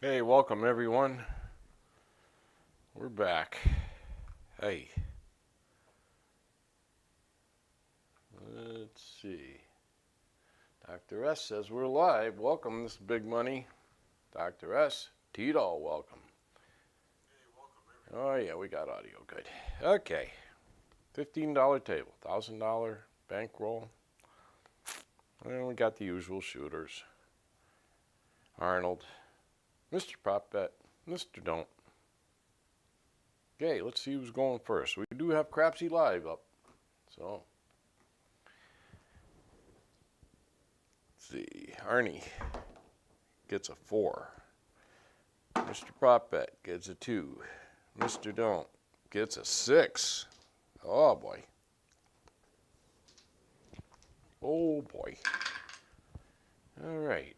Hey, welcome everyone. We're back. Hey, let's see. Dr. S says we're live. Welcome, this big money. Dr. S, Tito, welcome. Oh, yeah, we got audio. Good. Okay. $15 table, $1,000 bankroll. And we got the usual shooters Arnold, Mr. Prop Bet, Mr. Don't. Okay, let's see who's going first. We do have Crapsee Live up. So, let's see. Arnie gets a 4. Mr. Prop Bet gets a 2. Mr. Don't gets a 6. Oh boy. Oh boy. All right.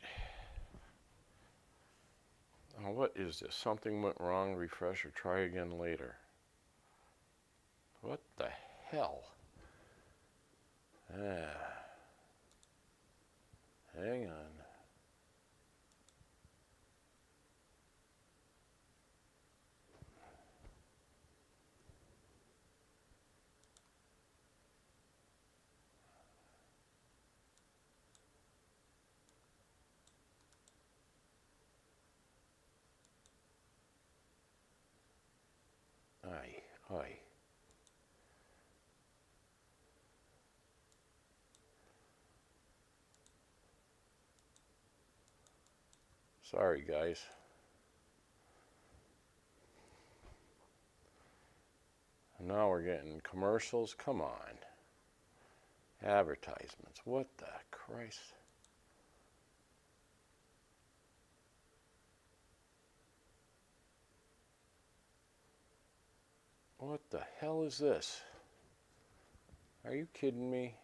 Now what is this? Something went wrong. Refresh or try again later. What the hell? Hang on. Aye, aye. Sorry, guys. Now we're getting commercials. Come on. Advertisements. What the Christ? What the hell is this? Are you kidding me?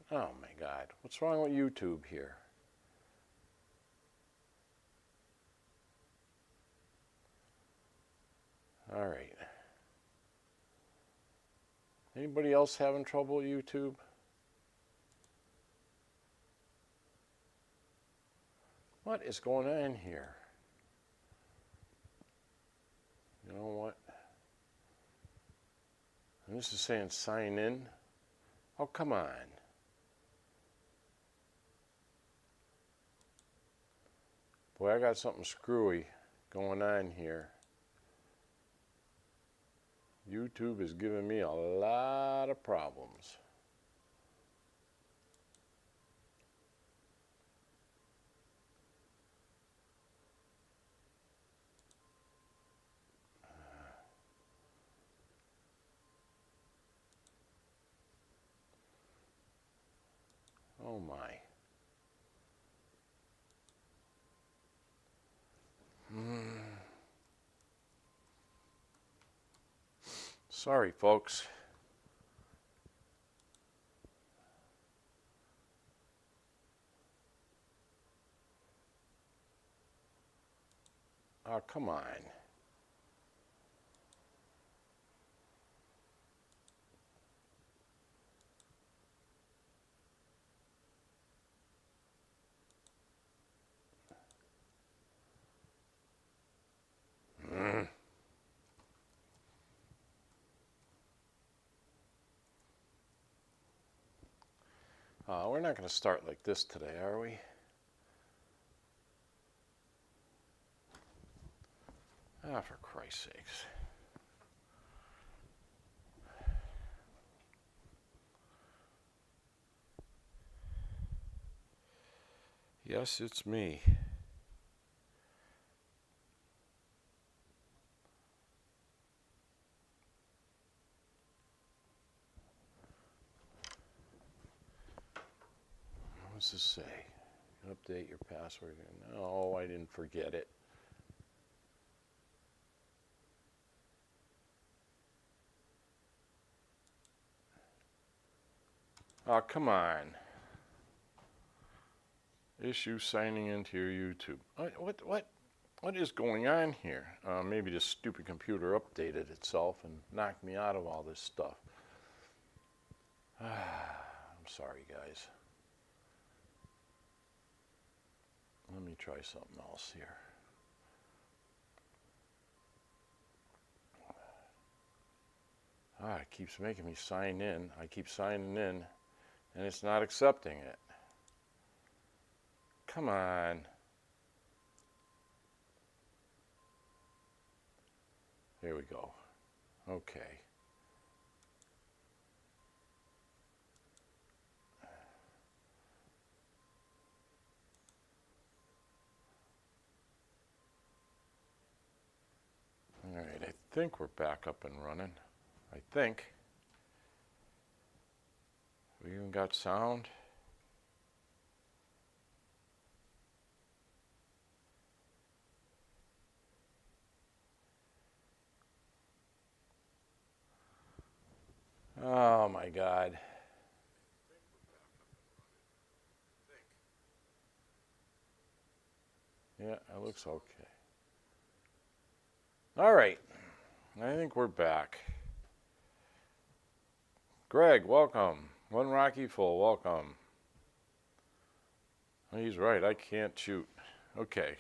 Oh my God. What's wrong with YouTube here? All right. Anybody else having trouble with YouTube? What is going on here? You know what? And this is saying sign in. Oh, come on. Boy, I got something screwy going on here. YouTube is giving me a lot of problems. Oh my. Sorry, folks. Oh, come on. We're not going to start like this today, are we? Ah, for Christ's sakes. Yes, it's me. What's this say? Update your password. No, I didn't forget it. Oh, come on. Issue signing into your YouTube. What is going on here? Maybe this stupid computer updated itself and knocked me out of all this stuff. I'm sorry, guys. Let me try something else here. It keeps making me sign in. I keep signing in, and it's not accepting it. Come on. Here we go. Okay. All right, I think we're back up and running. I think. We even got sound. Oh my God. Yeah, it looks okay. All right, I think we're back. Greg, welcome. One Rocky Full, welcome. He's right, I can't shoot. Okay,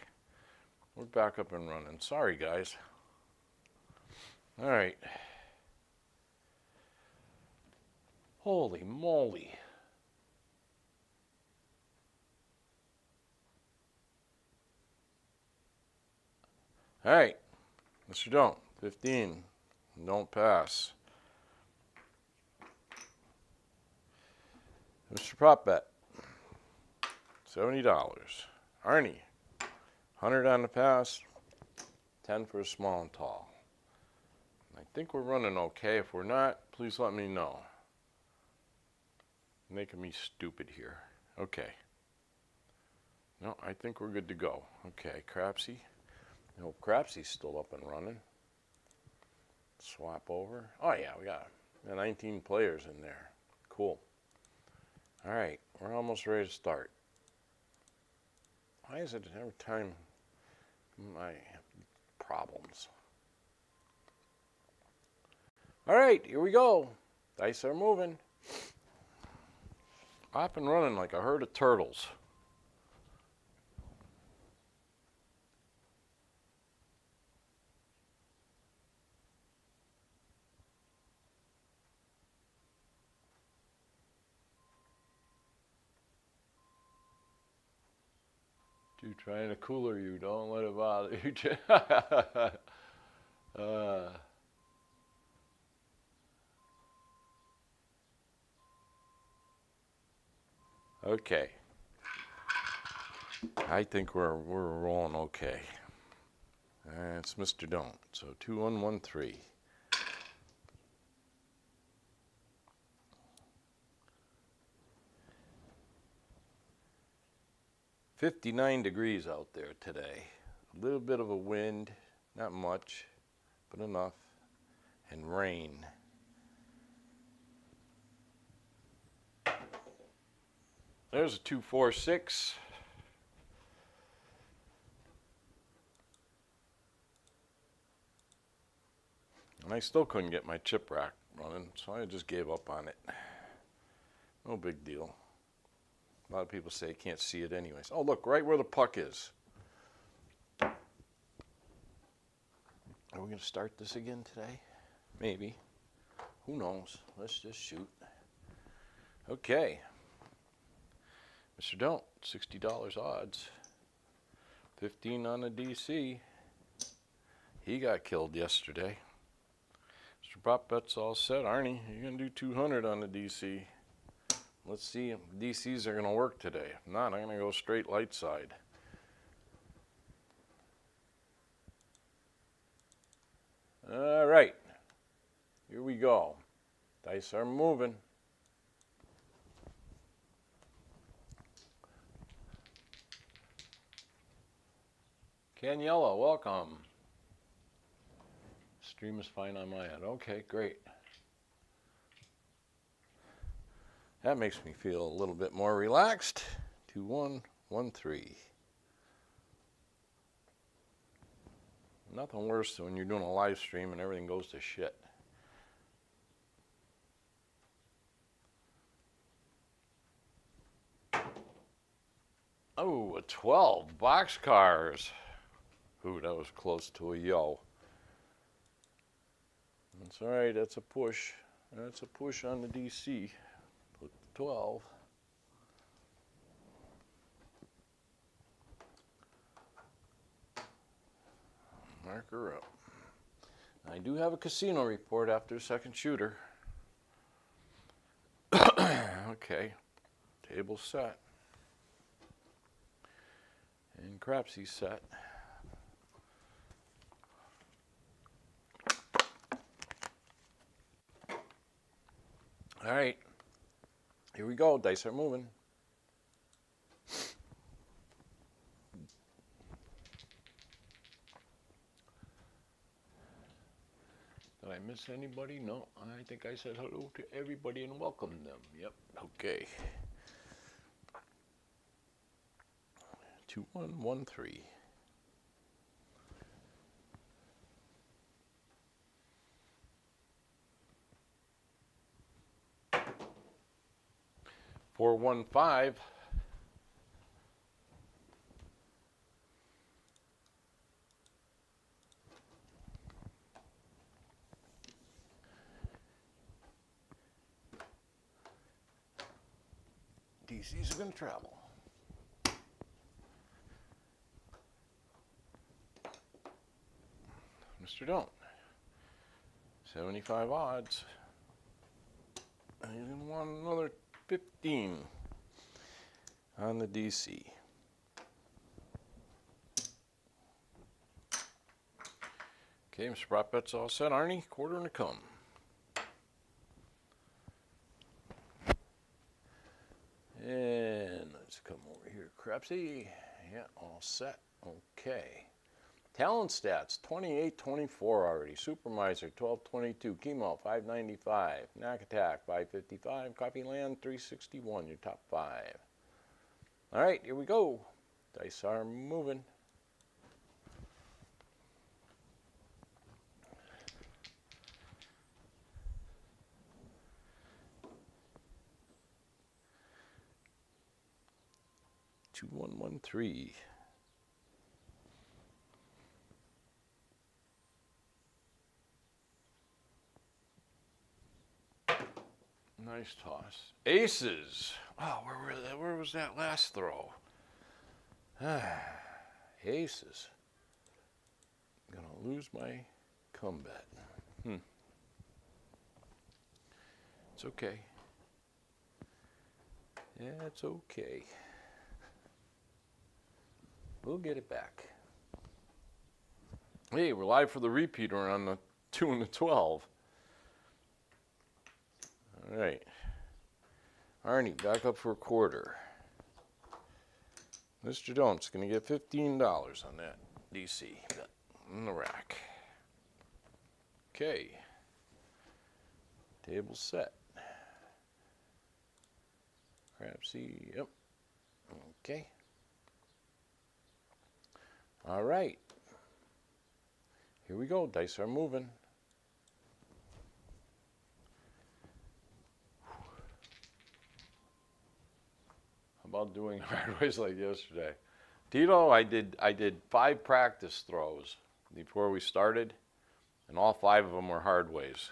we're back up and running. Sorry, guys. All right. Holy moly. All right, Mr. Don't, 15, don't pass. Mr. Prop Bet, $70. Arnie, 100 on the pass, 10 for a small and tall. I think we're running okay. If we're not, please let me know. Making me stupid here. Okay. No, I think we're good to go. Okay, crapsee. I hope crapsee's still up and running. Swap over. Oh yeah, we got 19 players in there. Cool. All right, we're almost ready to start. Why is it every time I have problems? All right, here we go. Dice are moving. Up and running like a herd of turtles. Dude, trying to cooler you. Don't let it bother you. Okay. I think we're rolling okay. It's Mr. Don't. So 2113. $59 degrees out there today. A little bit of a wind, not much, but enough, and rain. There's a 246. And I still couldn't get my chip rack running, so I just gave up on it. No big deal. A lot of people say you can't see it anyways. Oh, look, right where the puck is. Are we going to start this again today? Maybe. Who knows? Let's just shoot. Okay. Mr. Don't, $60 odds. 15 on the DC. He got killed yesterday. Mr. Prop Bet's all set. Arnie, you're going to do 200 on the DC. Let's see if DCs are going to work today. If not, I'm going to go straight light side. All right. Here we go. Dice are moving. Caniella, welcome. Stream is fine on my end. Okay, great. That makes me feel a little bit more relaxed. 2113. Nothing worse than when you're doing a live stream and everything goes to shit. Oh, a 12. Boxcars. Ooh, that was close to a yo. That's all right. That's a push. That's a push on the DC. Put 12. Mark her up. I do have a casino report after second shooter. Okay. Table set. And crapsee set. All right. Here we go. Dice are moving. Did I miss anybody? No. I think I said hello to everybody and welcomed them. Yep. Okay. 2113. 415. DC's are going to travel. Mr. Don't. 75 odds. And he's going to want another 15 on the DC. Okay, Mr. Prop Bet's all set. Arnie, quarter and a come. And let's come over here. Crapsee. Yeah, all set. Okay. Talent stats, 28-24 already. Supermiser, 12-22. Chemo, 595. Knack Attack, 555. Copy Land, 361. Your top 5. All right, here we go. Dice are moving. Two, 1, 1, 3. Nice toss. Aces. Oh, where was that last throw? Aces. I'm gonna lose my comeback. It's okay. Yeah, it's okay. We'll get it back. Hey, we're live for the repeater on the 2 and the 12. All right. Arnie, back up for a quarter. Mr. Dont's going to get $15 on that DC in the rack. Okay. Table set. Crapsee, yep. Okay. All right. Here we go. Dice are moving. How about doing hard ways like yesterday? Tito, I did 5 practice throws before we started, and all 5 of them were hard ways.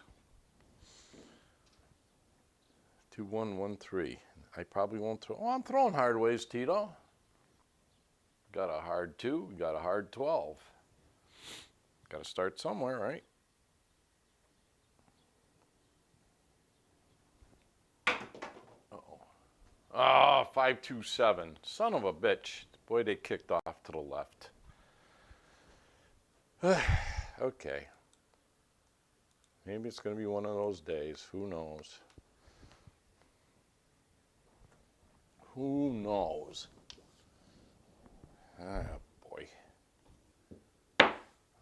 2, 1, 1, 3. I probably won't throw. Oh, I'm throwing hard ways, Tito. Got a hard 2, got a hard 12. Got to start somewhere, right? Uh-oh. Ah, 527. Son of a bitch. Boy, they kicked off to the left. Okay. Maybe it's going to be one of those days. Who knows? Who knows? Ah, boy.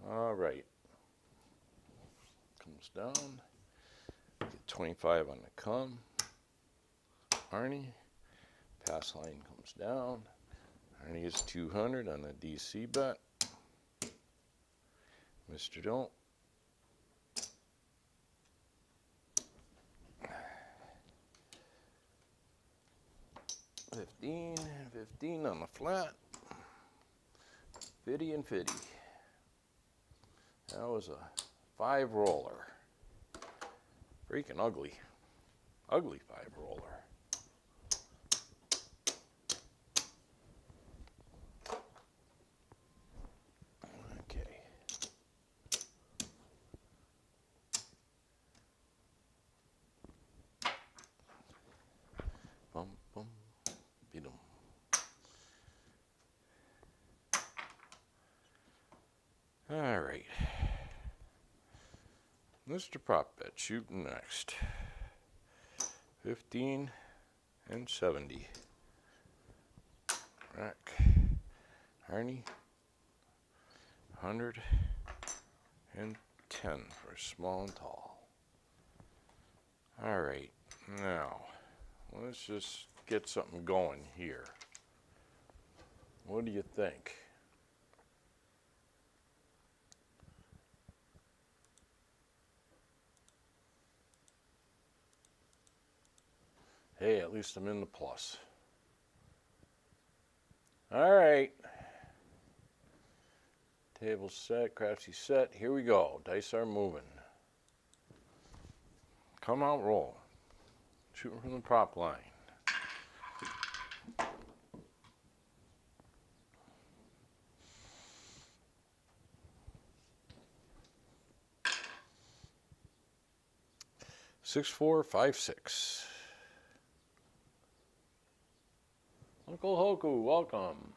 All right. Comes down. Get 25 on the come. Arnie. Pass line comes down. Arnie gets 200 on the DC bet. Mr. Don't. 15, 15 on the flat. Fitty and fitty. That was a 5 roller. Freaking ugly. Ugly 5 roller. Okay. Bum, bum, beat 'em. All right. Mr. Prop Bet shooting next. 15 and 70. Rack. Harney. 110 for small and tall. All right. Now, let's just get something going here. What do you think? Hey, at least I'm in the plus. All right. Table set, crapsee set. Here we go. Dice are moving. Come out, roll. Shooting from the prop line. Six, 4, 5, 6. Uncle Hoku, welcome.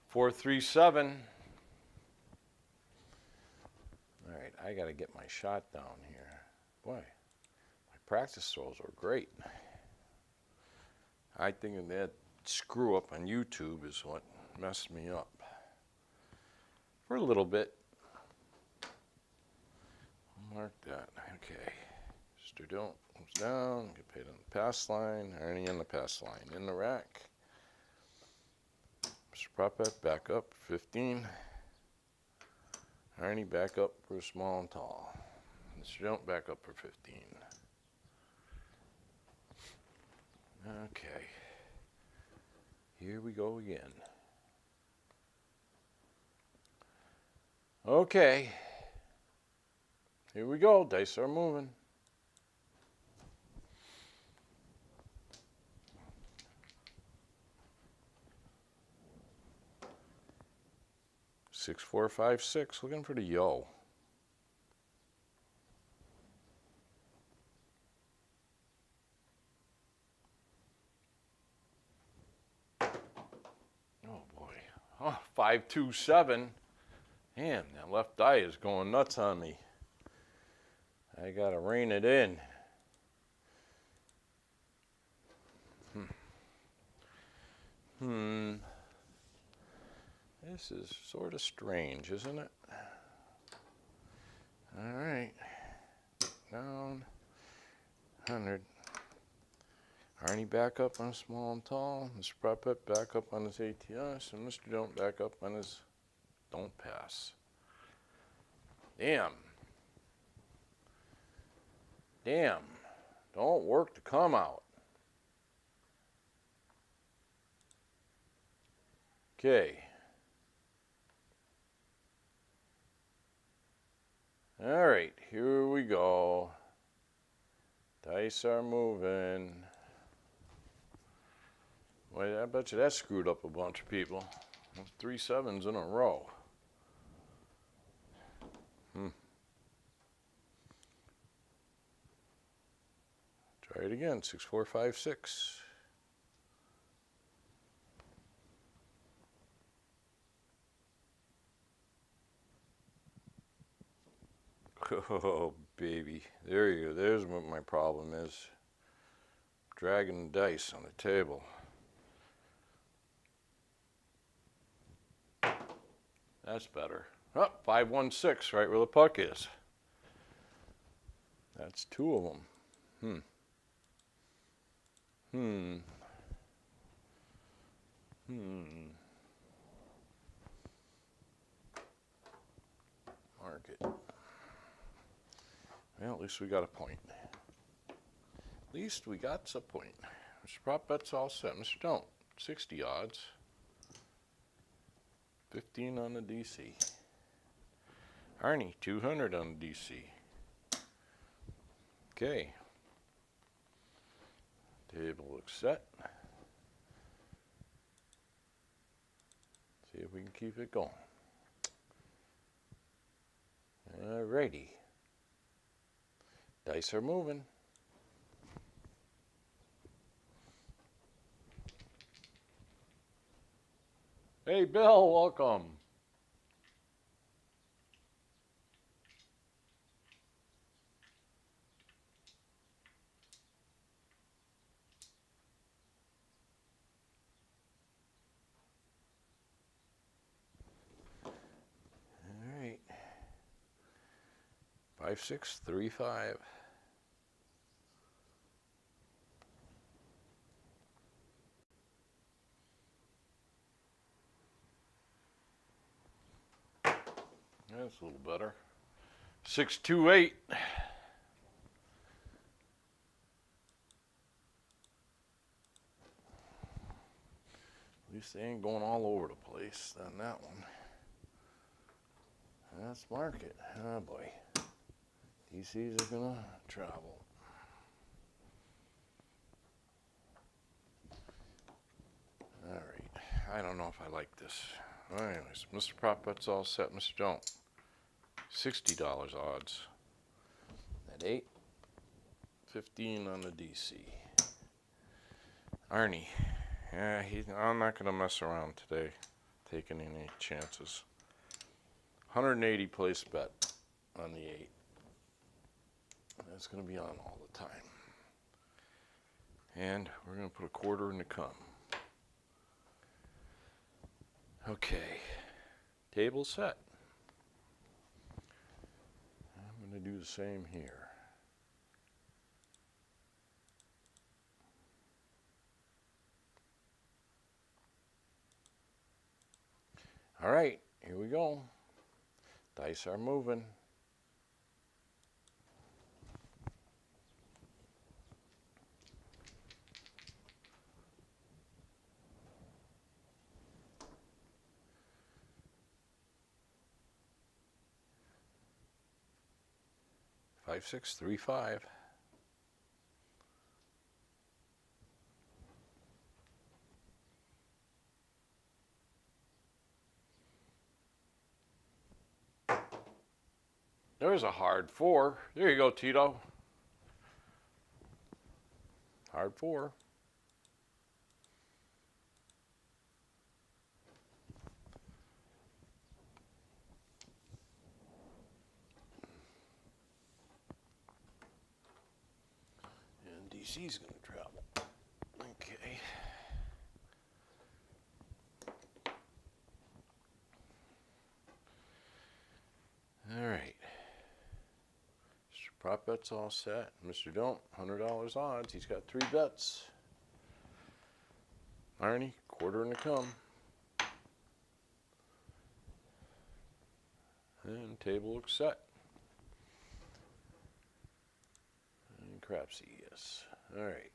Four, 3, 7. All right, I got to get my shot down here. Boy, my practice throws are great. I think that screw up on YouTube is what messed me up. For a little bit. I'll mark that. Okay. Mr. Don't comes down. Get paid on the pass line. Ernie in the pass line. In the rack. Mr. Prop Bet back up. 15. Ernie back up for small and tall. Mr. Don't back up for 15. Okay. Here we go again. Okay. Here we go. Dice are moving. Six, 4, 5, 6. Looking for the yo. Oh boy. Oh, 5, 2, 7. Man, that left eye is going nuts on me. I gotta rein it in. This is sort of strange, isn't it? All right. Down. 100. Arnie back up on small and tall. Mr. Prop Bet back up on his ATS. And Mr. Don't back up on his don't pass. Damn. Damn. Don't work to come out. Okay. All right, here we go. Dice are moving. Wait, I bet you that screwed up a bunch of people. 3 7s in a row. Try it again. 6, 4, 5, 6. Oh, baby. There you go. There's what my problem is. Dragging dice on the table. That's better. Oh, 5, 1, 6, right where the puck is. That's 2 of them. market. Well, at least we got a point. At least we got a point. Mr. Prop bet's all set. Mr. Don't, 60 odds. 15 on the DC. Arnie, 200 on the DC. Okay. Table looks set. See if we can keep it going. Alrighty. Dice are moving. Hey, Bill, welcome. All right. 5, 6, 3, 5. That's a little better. 6, 2, 8. At least they ain't going all over the place on that one. That's market. Oh boy. DCs are gonna travel. All right. I don't know if I like this. Anyways, Mr. Prop bet's all set. Mr. Don't. $60 odds. At 8. 15 on the DC. Arnie. Yeah, I'm not going to mess around today, taking any chances. 180 place bet on the 8. That's going to be on all the time. And we're going to put a quarter in the cum. Okay. Table set. I'm going to do the same here. All right, here we go. Dice are moving. Five, 6, 3, 5. There's a hard 4. There you go, Tito. Hard 4. And DC's going to travel. Okay. All right. Prop bet's all set. Mr. Don't, $100 odds. He's got 3 bets. Arnie, quarter in the cum. And table looks set. And crapsee, yes. All right.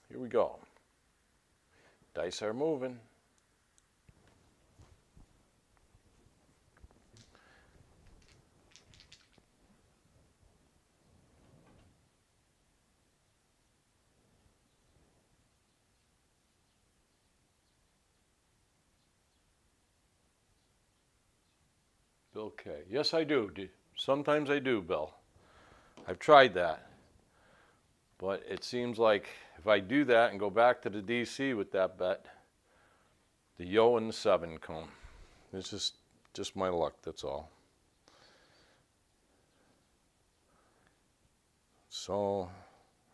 Here we go. Dice are moving. Bill K. Yes, I do. Sometimes I do, Bill. I've tried that. But it seems like if I do that and go back to the DC with that bet, the yo and the 7 come. It's just my luck, that's all. So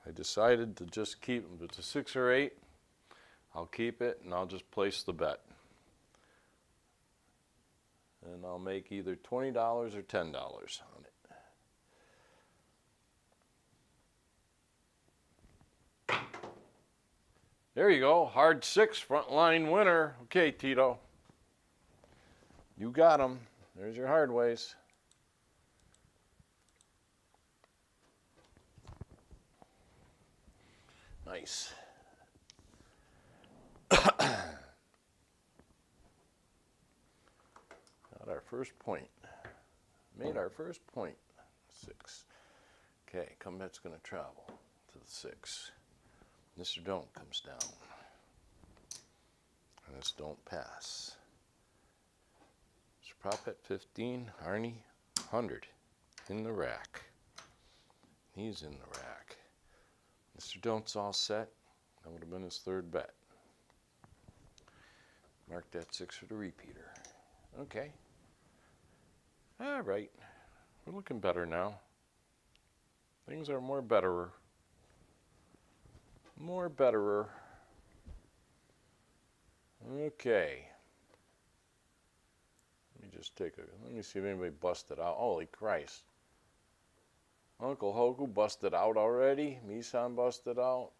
I decided to just keep, if it's a 6 or 8, I'll keep it and I'll just place the bet. And I'll make either $20 or $10 on it. There you go, hard 6, front line winner. Okay, Tito. You got them. There's your hard ways. Nice. Got our first point. Made our first point. 6. Okay, comeback's going to travel to the 6. Mr. Don't comes down. And this don't pass. Mr. Prop at 15. Arnie, 100. In the rack. He's in the rack. Mr. Don't's all set. That would have been his third bet. Mark that 6 for the repeater. Okay. All right. We're looking better now. Things are more betterer. More betterer. Okay. Let me see if anybody busted out. Holy Christ. Uncle Hoku busted out already. Misan busted out.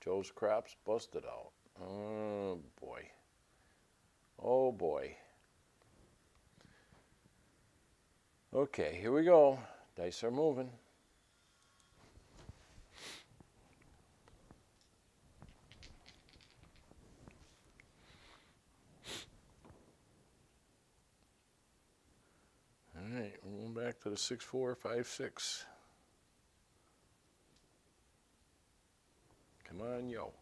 Joe's Craps busted out. Oh boy. Oh boy. Okay, here we go. Dice are moving. All right, we're going back to the 6, 4, 5, 6. Come on, yo.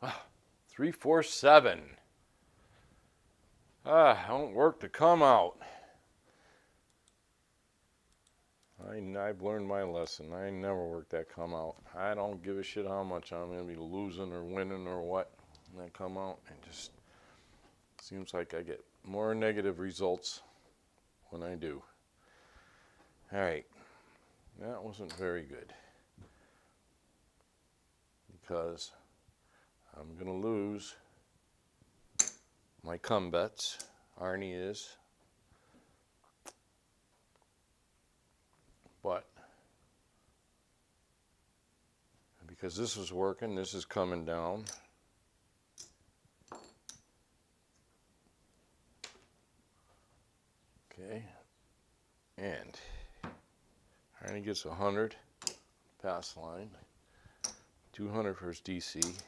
Ah, 3, 4, 7. Ah, don't work to come out. I've learned my lesson. I never work that come out. I don't give a shit how much I'm going to be losing or winning or what. And I come out and just seems like I get more negative results when I do. All right. That wasn't very good. Because I'm going to lose my come bets. Arnie is. But because this is working, this is coming down. Okay. And Arnie gets 100 pass line. 200 for his DC.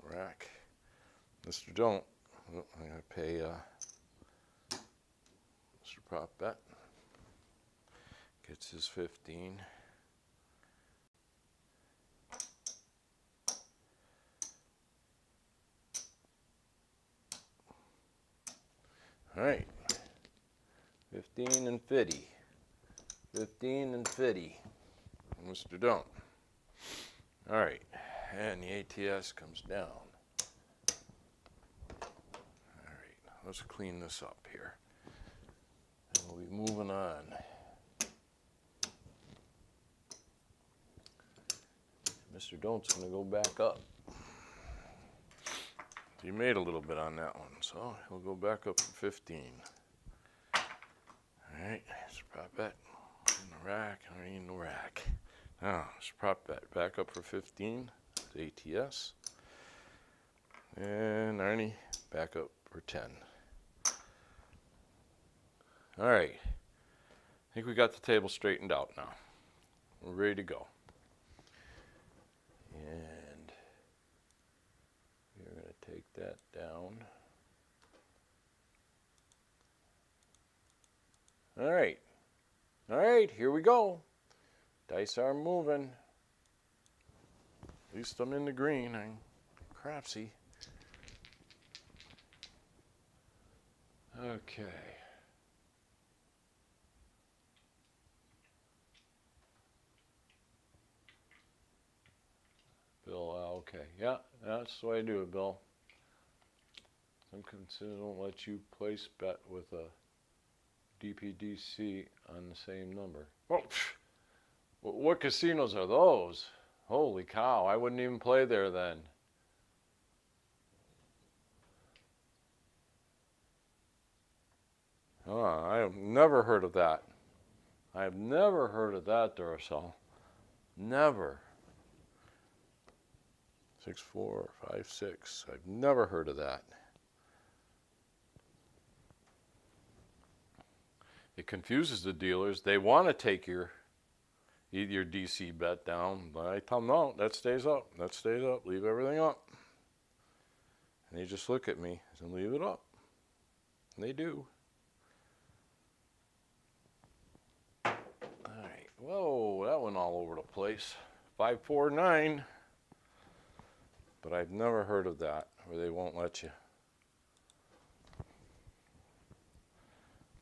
Rack. Mr. Don't. I'm going to pay Mr. Prop Bet. Gets his 15. All right. 15 and 50. 15 and 50. Mr. Don't. All right. And the ATS comes down. All right. Let's clean this up here. And we'll be moving on. Mr. Don't's going to go back up. He made a little bit on that one, so he'll go back up for 15. All right, it's a prop bet in the rack. I mean the rack. Now, it's a prop bet back up for 15. The ATS. And Arnie back up for 10. All right. I think we got the table straightened out now. We're ready to go. And we're going to take that down. All right. All right, here we go. Dice are moving. At least I'm in the green. I'm crapsee. Okay. Bill, okay. Yeah, that's the way I do it, Bill. Some casinos don't let you place bet with a DPDC on the same number. Oh, what casinos are those? Holy cow, I wouldn't even play there then. I've never heard of that. I have never heard of that Duracell. Never. 6456. I've never heard of that. It confuses the dealers. They want to take your DC bet down, but I tell them, no, that stays up. That stays up. Leave everything up. And they just look at me and leave it up. And they do. All right. Whoa, that went all over the place. 549. But I've never heard of that, where they won't let you.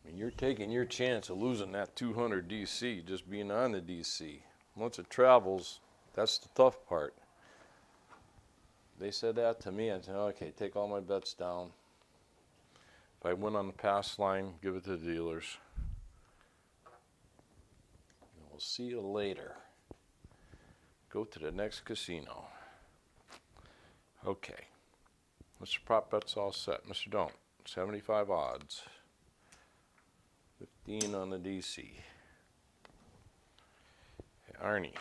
I mean, you're taking your chance of losing that 200 DC just being on the DC. Once it travels, that's the tough part. They said that to me. I said, okay, take all my bets down. If I win on the pass line, give it to the dealers. And we'll see you later. Go to the next casino. Okay. Mr. Prop Bet's all set. Mr. Don't. 75 odds. 15 on the DC. Arnie,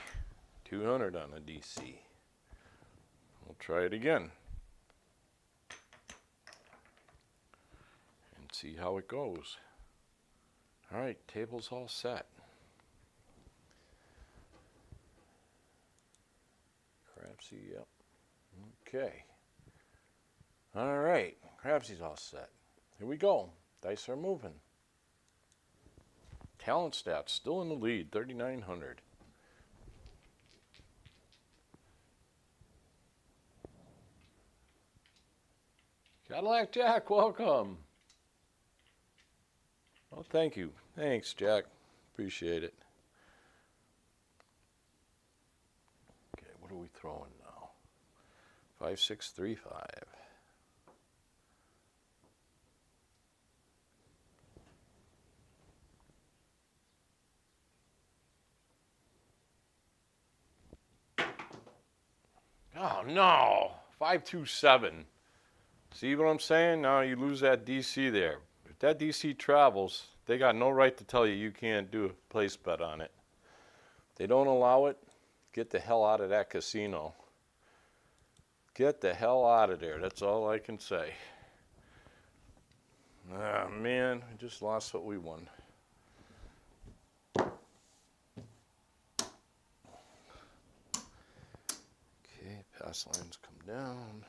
200 on the DC. We'll try it again. And see how it goes. All right, table's all set. Crapsee, yep. Okay. All right, Crapsee's all set. Here we go. Dice are moving. Talent stats still in the lead, 3,900. Cadillac Jack, welcome. Oh, thank you. Thanks, Jack. Appreciate it. Okay, what are we throwing now? 5635. Oh, no. 527. See what I'm saying? Now you lose that DC there. If that DC travels, they got no right to tell you you can't do a place bet on it. If they don't allow it, get the hell out of that casino. Get the hell out of there. That's all I can say. Ah, man, we just lost what we won. Pass lines come down.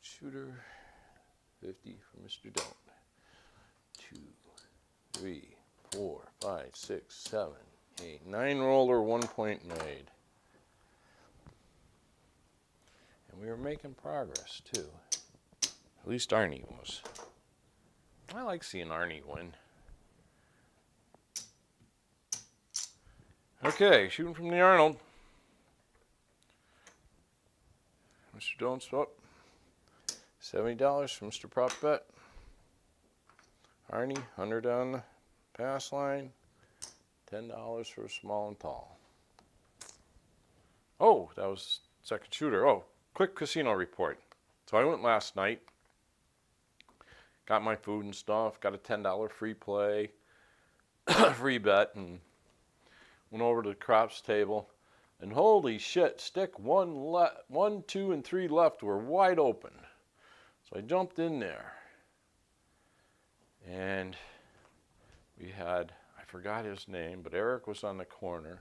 Shooter, 50 for Mr. Don't. 2, 3, 4, 5, 6, 7, 8, 9 roller, 1 point made. And we were making progress too. At least Arnie was. I like seeing Arnie win. Okay, shooting from the Arnold. Mr. Don't up. $70 for Mr. Prop Bet. Arnie, 100 on the pass line. $10 for a small and tall. Oh, that was second shooter. Oh, quick casino report. So I went last night. Got my food and stuff. Got a $10 free play. Free bet. And went over to the craps table. And holy shit, stick 1, 2, and 3 left were wide open. So I jumped in there. And we had, I forgot his name, but Eric was on the corner.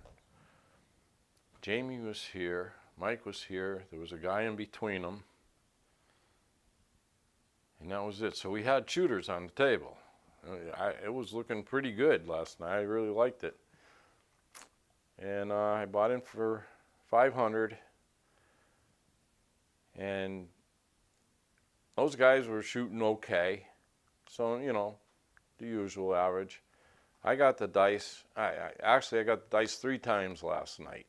Jamie was here. Mike was here. There was a guy in between them. And that was it. So we had shooters on the table. It was looking pretty good last night. I really liked it. And I bought in for 500, and those guys were shooting okay. So, you know, the usual average. I got the dice. Actually, I got the dice 3 times last night.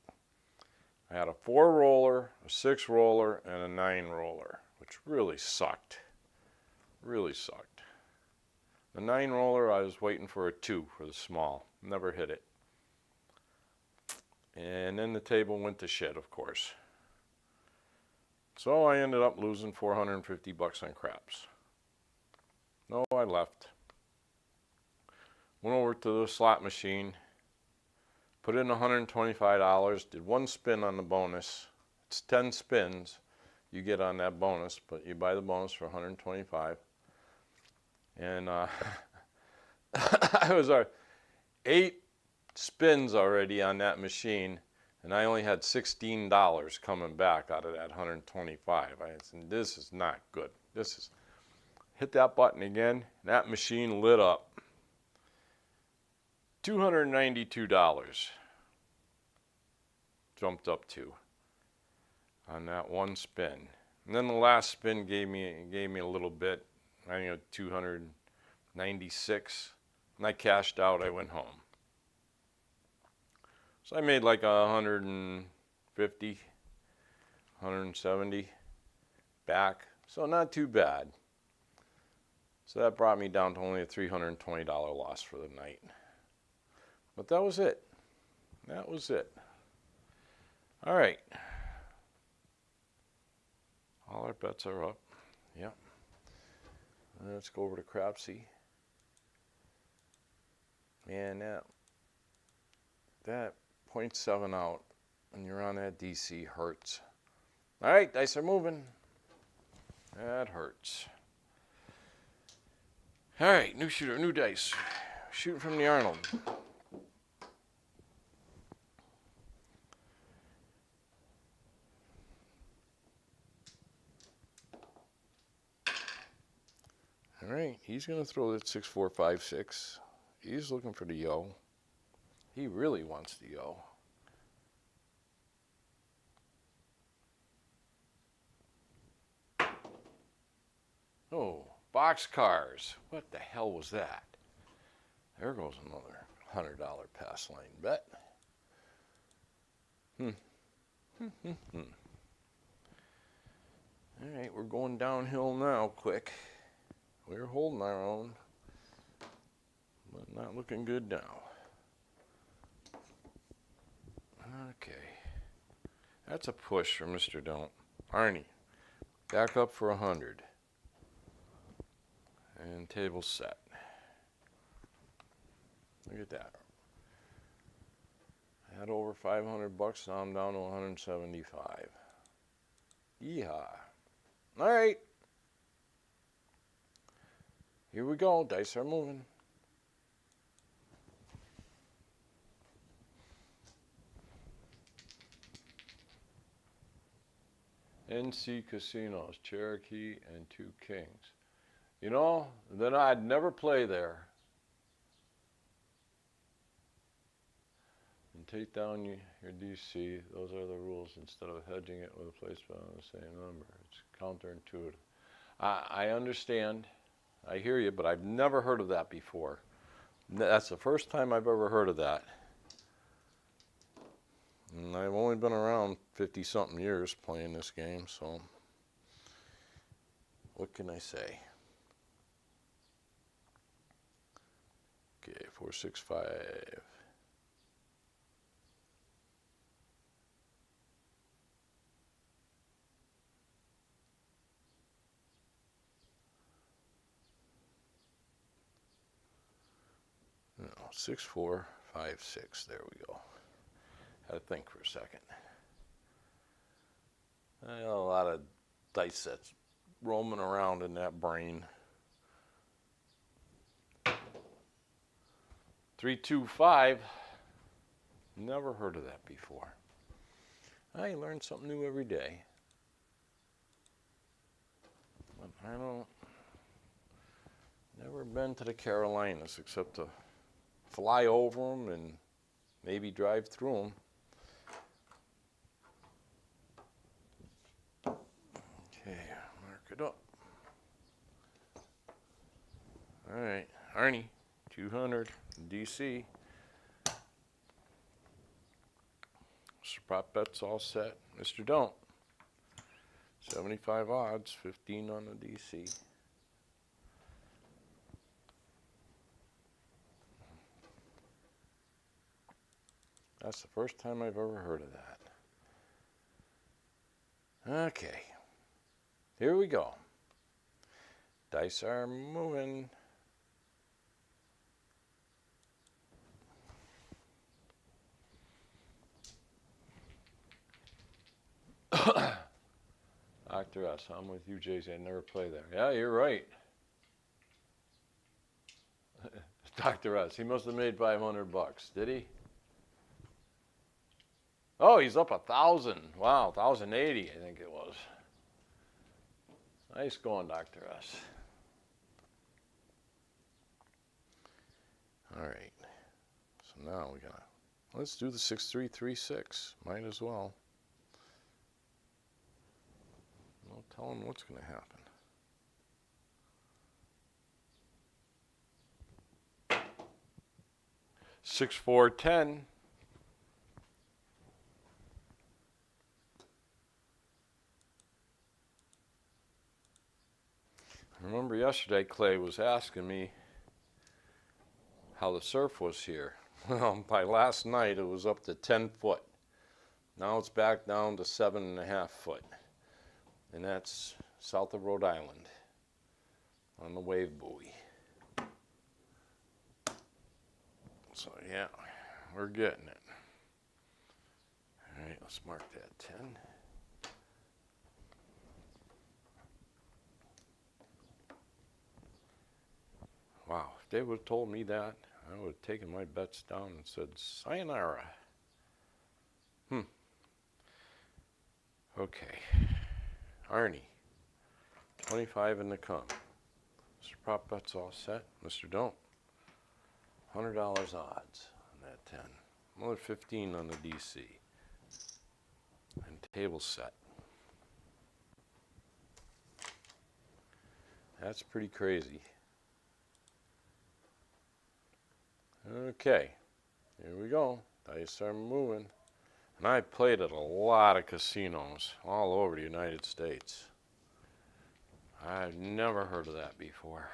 I had a 4 roller, a 6 roller, and a 9 roller, which really sucked. Really sucked. The 9 roller, I was waiting for a 2 for the small. Never hit it. And then the table went to shit, of course. So I ended up losing $450 on craps. No, I left. Went over to the slot machine, put in $125, did one spin on the bonus. It's 10 spins you get on that bonus, but you buy the bonus for $125. And I was 8 spins already on that machine, and I only had $16 coming back out of that 125. I said, this is not good. Hit that button again, that machine lit up. $292 jumped up to on that one spin. And then the last spin gave me a little bit, I think 296, and I cashed out. I went home. So I made like 150, 170 back. So not too bad. So that brought me down to only a $320 loss for the night. But that was it. That was it. All right. All our bets are up. Yep. Let's go over to crapsee. Man, that 0.7 out when you're on that DC hurts. All right, dice are moving. That hurts. All right, new shooter, new dice. Shooting from the Arnold. All right, he's going to throw that 6, 4, 5, 6. He's looking for the yo. He really wants the yo. Oh, boxcars. What the hell was that? There goes another $100 pass line bet. All right, we're going downhill now, quick. We're holding our own, but not looking good now. Okay. That's a push for Mr. Don't. Arnie, back up for 100. And table set. Look at that. I had over 500 bucks, now I'm down to 175. Yeehaw. All right. Here we go. Dice are moving. NC Casinos, Cherokee, and 2 Kings. You know, then I'd never play there. And take down your DC. Those are the rules. Instead of hedging it with a placement on the same number. It's counterintuitive. I understand. I hear you, but I've never heard of that before. That's the first time I've ever heard of that. And I've only been around 50-something years playing this game, so what can I say? Okay, 4, 6, 5. No, 6, 4, 5, 6. There we go. Had to think for a second. I got a lot of dice sets roaming around in that brain. 3, 2, 5. Never heard of that before. I learn something new every day. But I don't. Never been to the Carolinas except to fly over them and maybe drive through them. Okay, mark it up. All right, Arnie, 200, DC. Prop bets all set. Mr. Don't. 75 odds, 15 on the DC. That's the first time I've ever heard of that. Okay. Here we go. Dice are moving. Dr. S, I'm with you, JJ. I never play there. Yeah, you're right. Dr. S, he must have made $500, did he? Oh, he's up 1,000. Wow, 1,080, I think it was. Nice going, Dr. S. All right. So now let's do the 6336. Might as well. No telling what's going to happen. Six, 4, 10. Remember yesterday, Clay was asking me how the surf was here. Well, by last night, it was up to 10 foot. Now it's back down to 7.5 foot. And that's south of Rhode Island on the wave buoy. So yeah, we're getting it. All right, let's mark that 10. Wow, if they would have told me that, I would have taken my bets down and said, sayonara. Okay. Arnie, 25 in the come. Mr. Prop Bet's all set. Mr. Don't. $100 odds on that 10. Another 15 on the DC. And table set. That's pretty crazy. Okay, here we go. Dice are moving. And I played at a lot of casinos all over the United States. I've never heard of that before.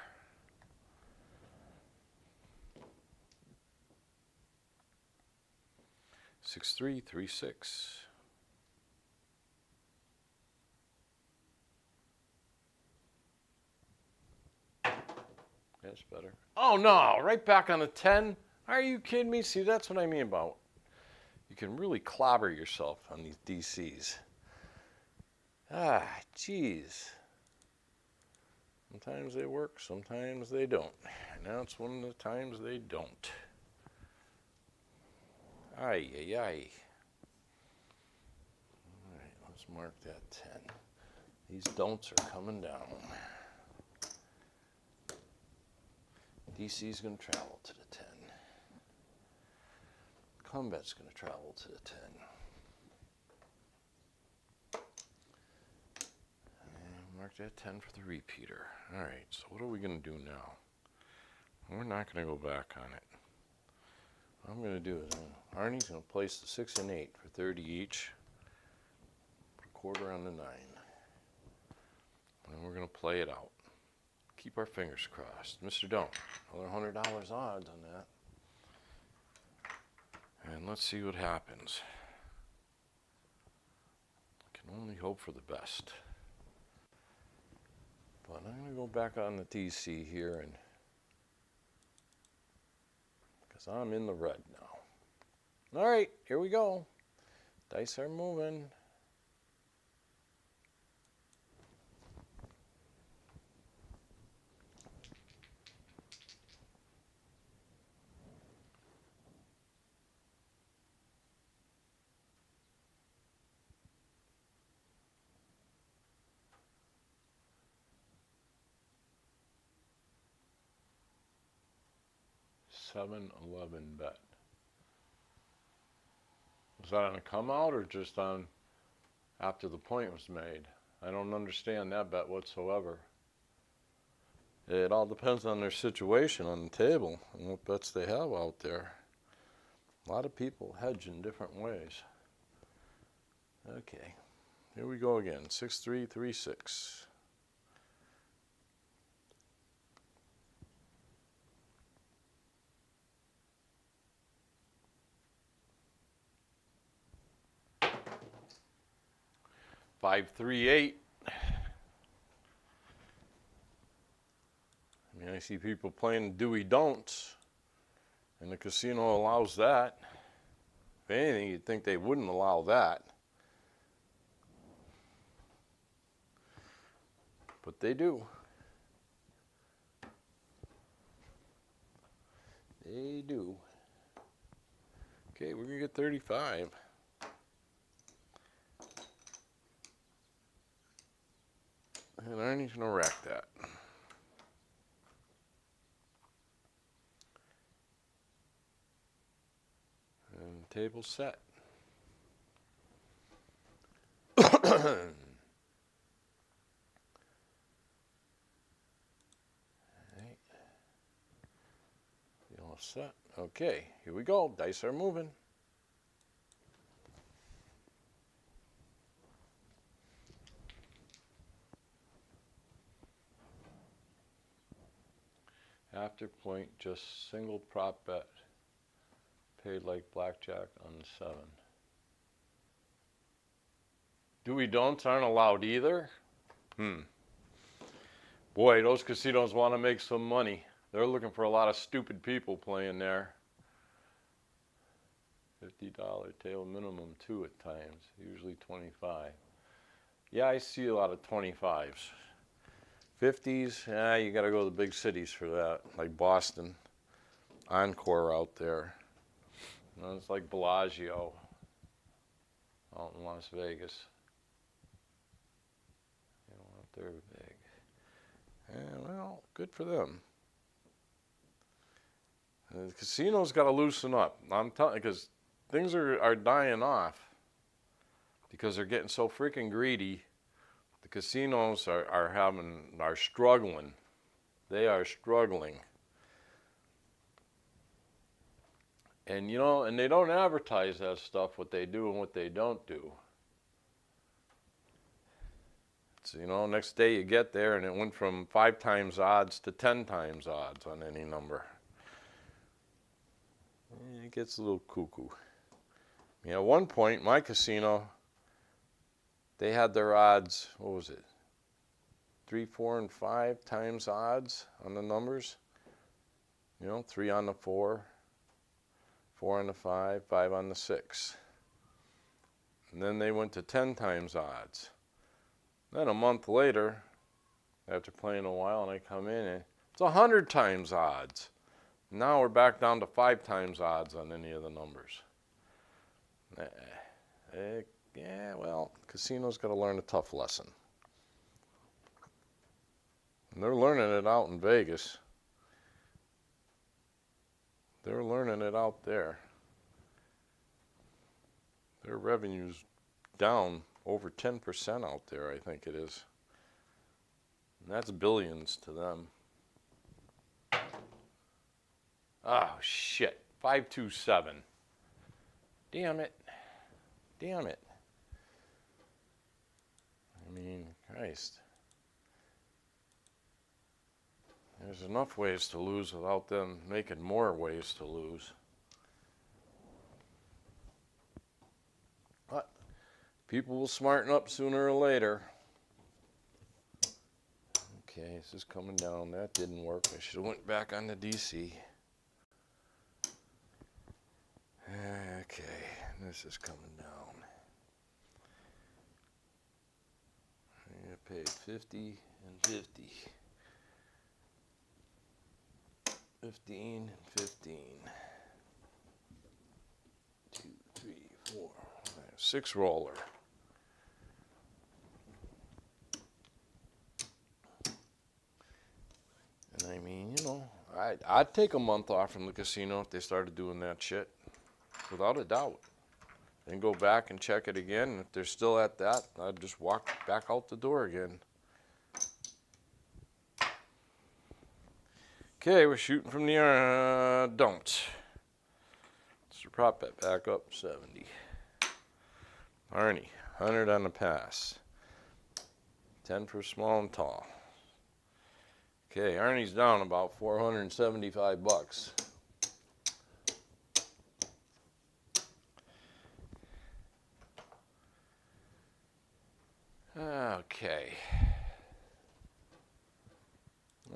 Six, 3, 3, 6. That's better. Oh no, right back on the 10. Are you kidding me? See, that's what I mean about. You can really clobber yourself on these DCs. Ah, geez. Sometimes they work, sometimes they don't. And now it's one of the times they don't. Ay, ay, ay. All right, let's mark that 10. These don'ts are coming down. DC's going to travel to the 10. Combat's going to travel to the 10. And mark that 10 for the repeater. All right, so what are we going to do now? We're not going to go back on it. What I'm going to do is Arnie's going to place the 6 and 8 for 30 each. Put a quarter on the 9. And we're going to play it out. Keep our fingers crossed. Mr. Don't. Another $100 odds on that. And let's see what happens. I can only hope for the best. But I'm going to go back on the DC here, and because I'm in the red now. All right, here we go. Dice are moving. $7.11 bet. Was that on a come out or just on after the point was made? I don't understand that bet whatsoever. It all depends on their situation on the table and what bets they have out there. A lot of people hedge in different ways. Okay, here we go again. 6, 3, 3, 6. Five, 3, 8. I mean, I see people playing Dewey Don'ts, and the casino allows that. If anything, you'd think they wouldn't allow that. But they do. They do. Okay, we're gonna get 35. And Arnie's gonna rack that. And table set. All set. Okay, here we go. Dice are moving. After point, just single prop bet. Paid like blackjack on 7. Do-we-don'ts aren't allowed either? Boy, those casinos want to make some money. They're looking for a lot of stupid people playing there. $50 table minimum 2 at times, usually 25. Yeah, I see a lot of 25s. 50s, you got to go to the big cities for that, like Boston, Encore out there. It's like Bellagio out in Las Vegas. They're big. And well, good for them. The casino's got to loosen up. I'm telling you, because things are dying off because they're getting so freaking greedy. The casinos are struggling. They are struggling. And you know, and they don't advertise that stuff, what they do and what they don't do. So, you know, next day you get there and it went from 5 times odds to 10 times odds on any number. It gets a little cuckoo. I mean, at one point, my casino, they had their odds, what was it? 3, 4, and 5 times odds on the numbers. You know, 3 on the 4, 4 on the 5, 5 on the 6. And then they went to 10 times odds. Then a month later, after playing a while, and I come in and it's 100 times odds. Now we're back down to 5 times odds on any of the numbers. Yeah, well, casinos got to learn a tough lesson. And they're learning it out in Vegas. They're learning it out there. Their revenue's down over 10% out there, I think it is. And that's billions to them. Oh, shit. 527. Damn it. Damn it. I mean, Christ. There's enough ways to lose without them making more ways to lose. But people will smarten up sooner or later. Okay, this is coming down. That didn't work. I should have went back on the DC. Okay, this is coming down. I paid 50 and 50. 15 and 15. 2, 3, 4, 5, 6 roller. And I mean, you know, I'd take a month off from the casino if they started doing that shit. Without a doubt. Then go back and check it again. And if they're still at that, I'd just walk back out the door again. Okay, we're shooting from the don'ts. Let's prop that back up, 70. Arnie, 100 on the pass. 10 for small and tall. Okay, Arnie's down about 475 bucks. Okay.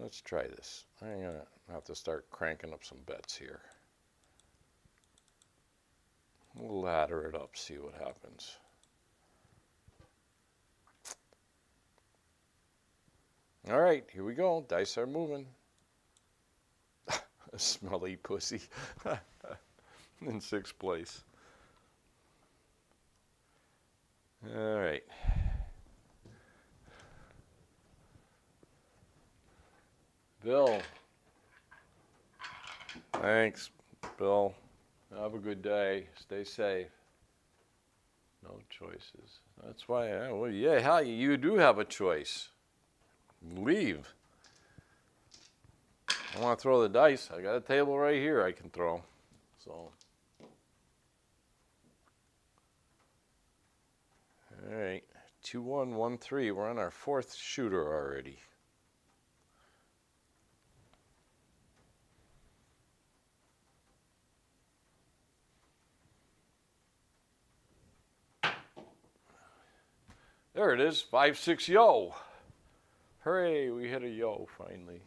Let's try this. I'm going to have to start cranking up some bets here. We'll ladder it up, see what happens. All right, here we go. Dice are moving. A smelly pussy in 6th place. All right. Bill. Thanks, Bill. Have a good day. Stay safe. No choices. That's why, well, yeah, hell, you do have a choice. Leave. I want to throw the dice. I got a table right here I can throw. So. All right. 2-1-1-3. We're on our 4th shooter already. There it is, 5-6 yo. Hooray, we hit a yo finally.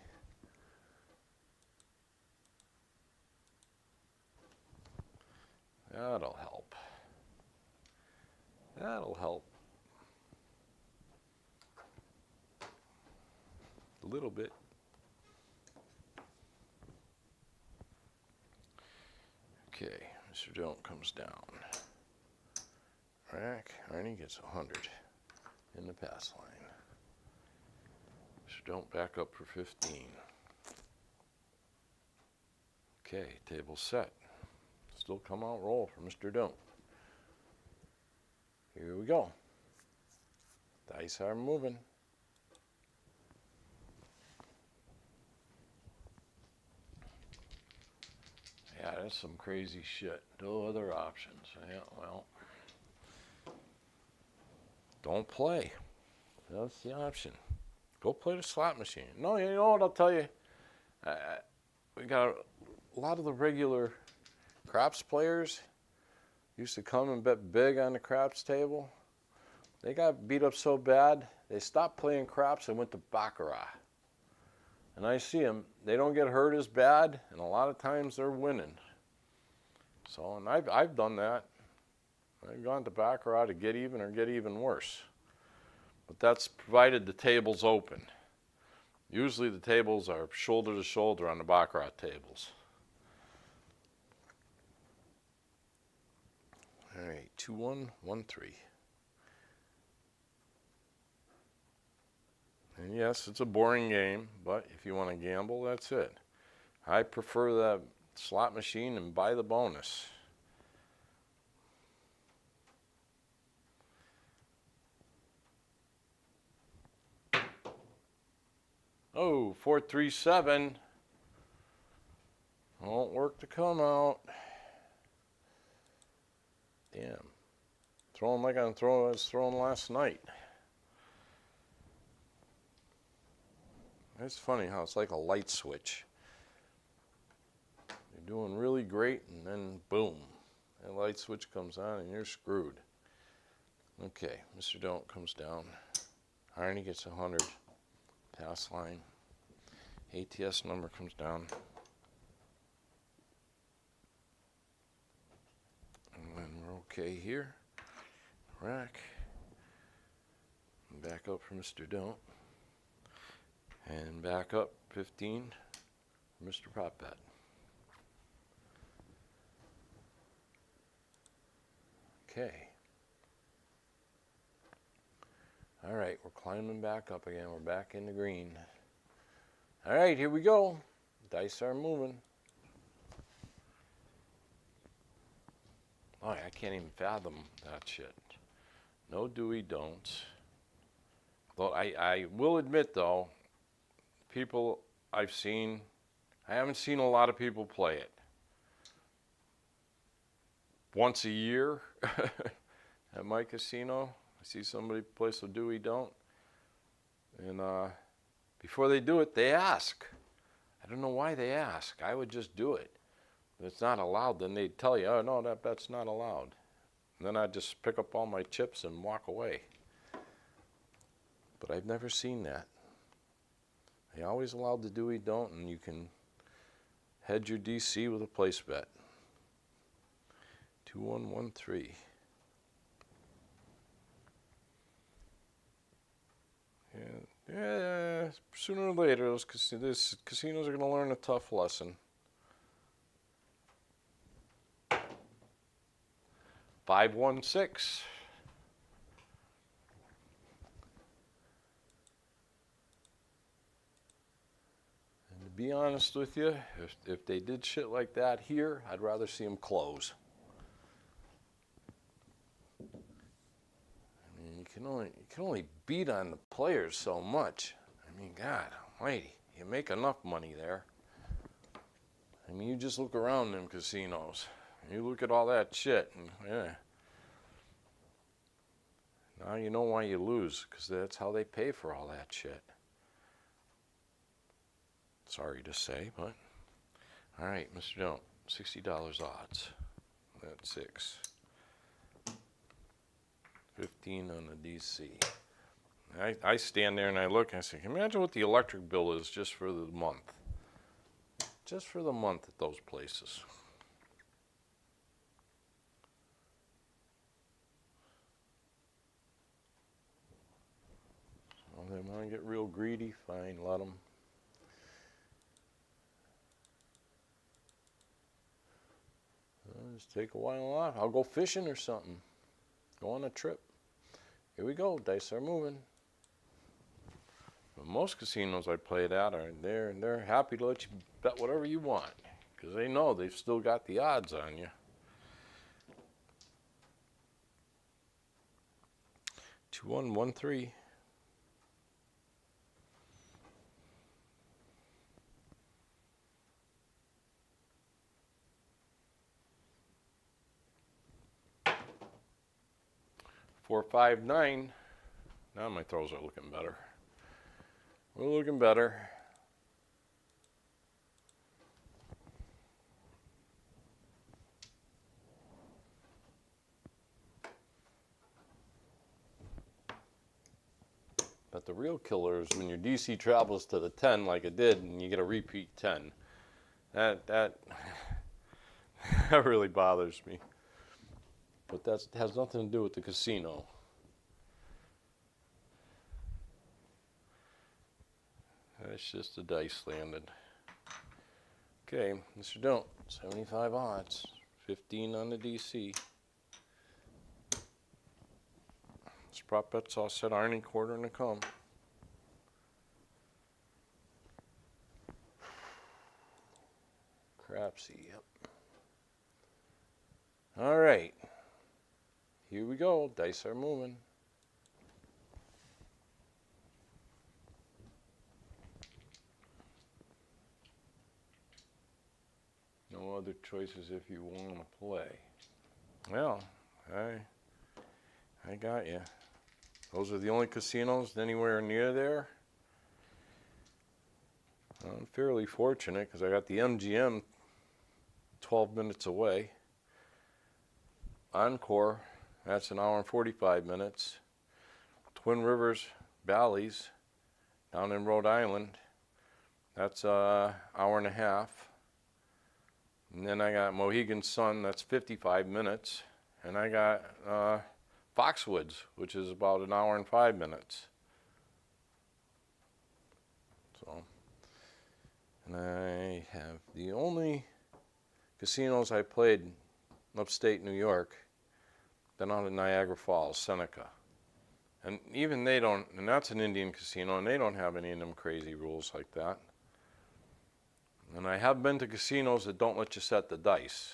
That'll help. That'll help. A little bit. Okay, Mr. Don't comes down. Rack, Arnie gets 100 in the pass line. Mr. Don't back up for 15. Okay, table set. Still come out roll for Mr. Don't. Here we go. Dice are moving. Yeah, that's some crazy shit. No other options. Yeah, well, don't play. That's the option. Go play the slot machine. No, you know what I'll tell you? We got a lot of the regular craps players used to come and bet big on the craps table. They got beat up so bad, they stopped playing craps and went to baccarat. And I see them, they don't get hurt as bad, and a lot of times they're winning. So, and I've done that. I've gone to baccarat to get even or get even worse. But that's provided the table's open. Usually the tables are shoulder to shoulder on the baccarat tables. All right, 2-1-1-3. And yes, it's a boring game, but if you want to gamble, that's it. I prefer the slot machine and buy the bonus. Oh, 4-3-7. Won't work to come out. Damn. Throwing like I was throwing last night. It's funny how it's like a light switch. You're doing really great, and then boom, that light switch comes on, and you're screwed. Okay, Mr. Don't comes down. Arnie gets 100. Pass line. ATS number comes down. And then we're okay here. Rack. And back up for Mr. Don't. And back up 15 for Mr. Prop Bet. Okay. All right, we're climbing back up again. We're back in the green. All right, here we go. Dice are moving. Oh, I can't even fathom that shit. No do'y don'ts. Though I will admit, though, people I've seen, I haven't seen a lot of people play it. Once a year at my casino, I see somebody play some do'y don't. And before they do it, they ask. I don't know why they ask. I would just do it. If it's not allowed, then they'd tell you, oh, no, that bet's not allowed. And then I'd just pick up all my chips and walk away. But I've never seen that. They always allowed the do'y don't, and you can hedge your DC with a place bet. 2-1-1-3. Yeah, Yeah, sooner or later, those casinos are going to learn a tough lesson. 516. And to be honest with you, if they did shit like that here, I'd rather see them close. I mean, you can only beat on the players so much. I mean, God almighty, you make enough money there. I mean, you just look around them casinos. You look at all that shit, and yeah. Now you know why you lose, because that's how they pay for all that shit. Sorry to say, but all right, Mr. Don't, $60 odds. That's 6. 15 on the DC. I stand there and I look and I say, imagine what the electric bill is just for the month. Just for the month at those places. Well, they want to get real greedy, fine, let them. Just take a while off. I'll go fishing or something. Go on a trip. Here we go. Dice are moving. But most casinos I played at are they're happy to let you bet whatever you want because they know they've still got the odds on you. 2113. Four, 5, 9. Now my throws are looking better. We're looking better. But the real killer is when your DC travels to the 10 like it did and you get a repeat 10. That really bothers me. But that has nothing to do with the casino. That's just the dice landed. Okay, Mr. Don't, 75 odds, 15 on the DC. This prop bet's all set, Arnie, quarter and a come. Crapsee, yep. All right, here we go, dice are moving. No other choices if you want to play. Well, I got you. Those are the only casinos anywhere near there. I'm fairly fortunate because I got the MGM 12 minutes away. Encore, that's an hour and 45 minutes. Twin Rivers Valleys down in Rhode Island, that's an hour and a half. And then I got Mohegan Sun, that's 55 minutes. And I got Foxwoods, which is about an hour and 5 minutes. So, and I have the only casinos I played upstate New York, been out at Niagara Falls, Seneca. And even they don't, and that's an Indian casino, and they don't have any of them crazy rules like that. And I have been to casinos that don't let you set the dice.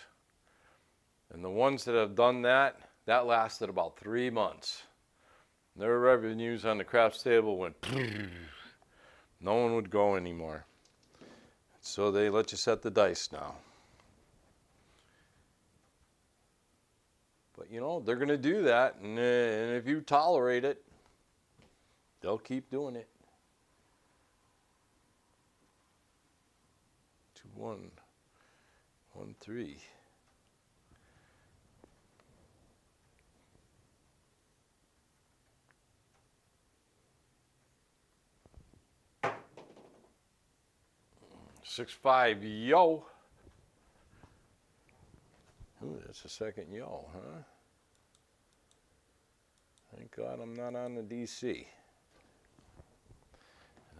And the ones that have done that, that lasted about 3 months. Their revenues on the craps table went, no one would go anymore. So they let you set the dice now. But you know, they're going to do that, and if you tolerate it, they'll keep doing it. 2-1, 1-3. Six, 5, yo. Ooh, that's a second yo, huh? Thank God I'm not on the DC.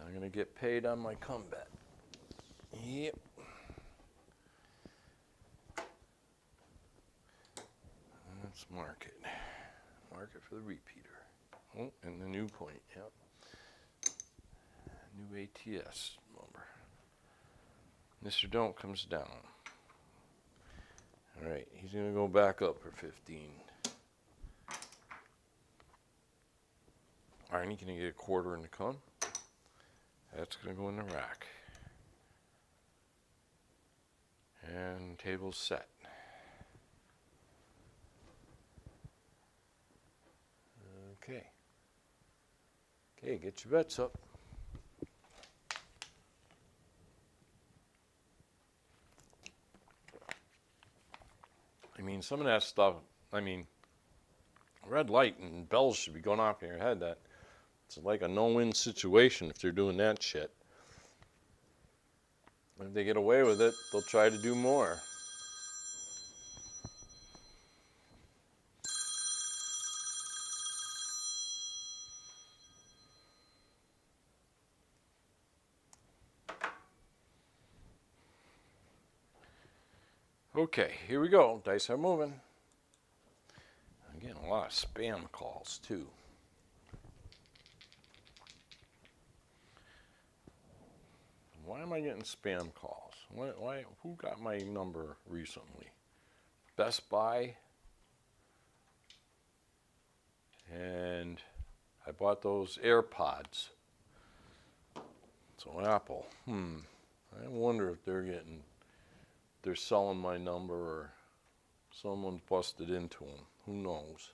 I'm going to get paid on my comeback. Yep. Let's mark it. Mark it for the repeater. Oh, and the new point, yep. New ATS number. Mr. Don't comes down. All right, he's going to go back up for 15. Arnie, can you get a quarter in the come? That's going to go in the rack. And table's set. Okay. Okay, get your bets up. I mean, some of that stuff, I mean, red light and bells should be going off in your head. That it's like a no-win situation if they're doing that shit. If they get away with it, they'll try to do more. Okay, here we go. Dice are moving. I'm getting a lot of spam calls too. Why am I getting spam calls? Why? Who got my number recently? Best Buy. And I bought those AirPods. So Apple. I wonder if they're selling my number or someone's busted into them. Who knows?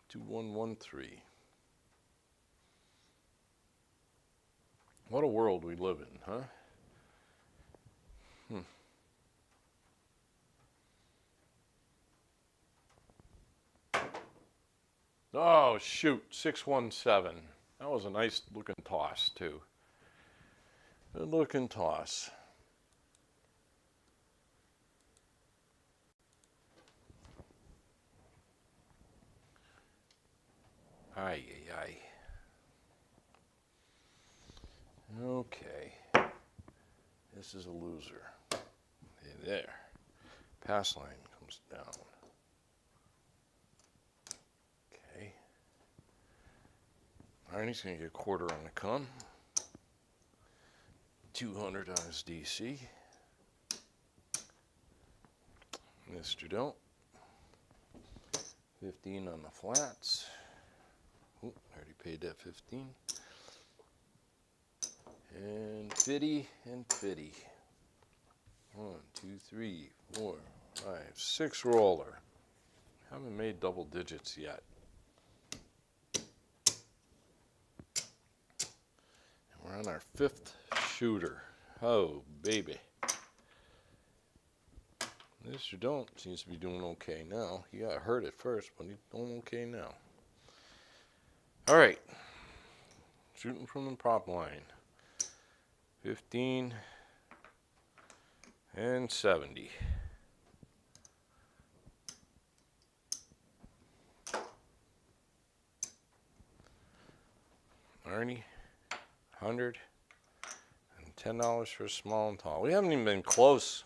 2113. What a world we live in, huh? Oh, shoot, 617. That was a nice looking toss, too. Good looking toss. Ay, ay, ay. Okay. This is a loser. There. Pass line comes down. Okay. Arnie's going to get a quarter on the come. 200 on his DC. Mr. Don't. 15 on the flats. Oop, already paid that 15. And fitty and fitty. 1, 2, 3, 4, 5, 6 roller. Haven't made double digits yet. And we're on our 5th shooter. Oh, baby. Mr. Don't seems to be doing okay now. He got hurt at first, but he's doing okay now. All right. Shooting from the prop line. 15 and 70. Arnie, 100 and $10 for small and tall. We haven't even been close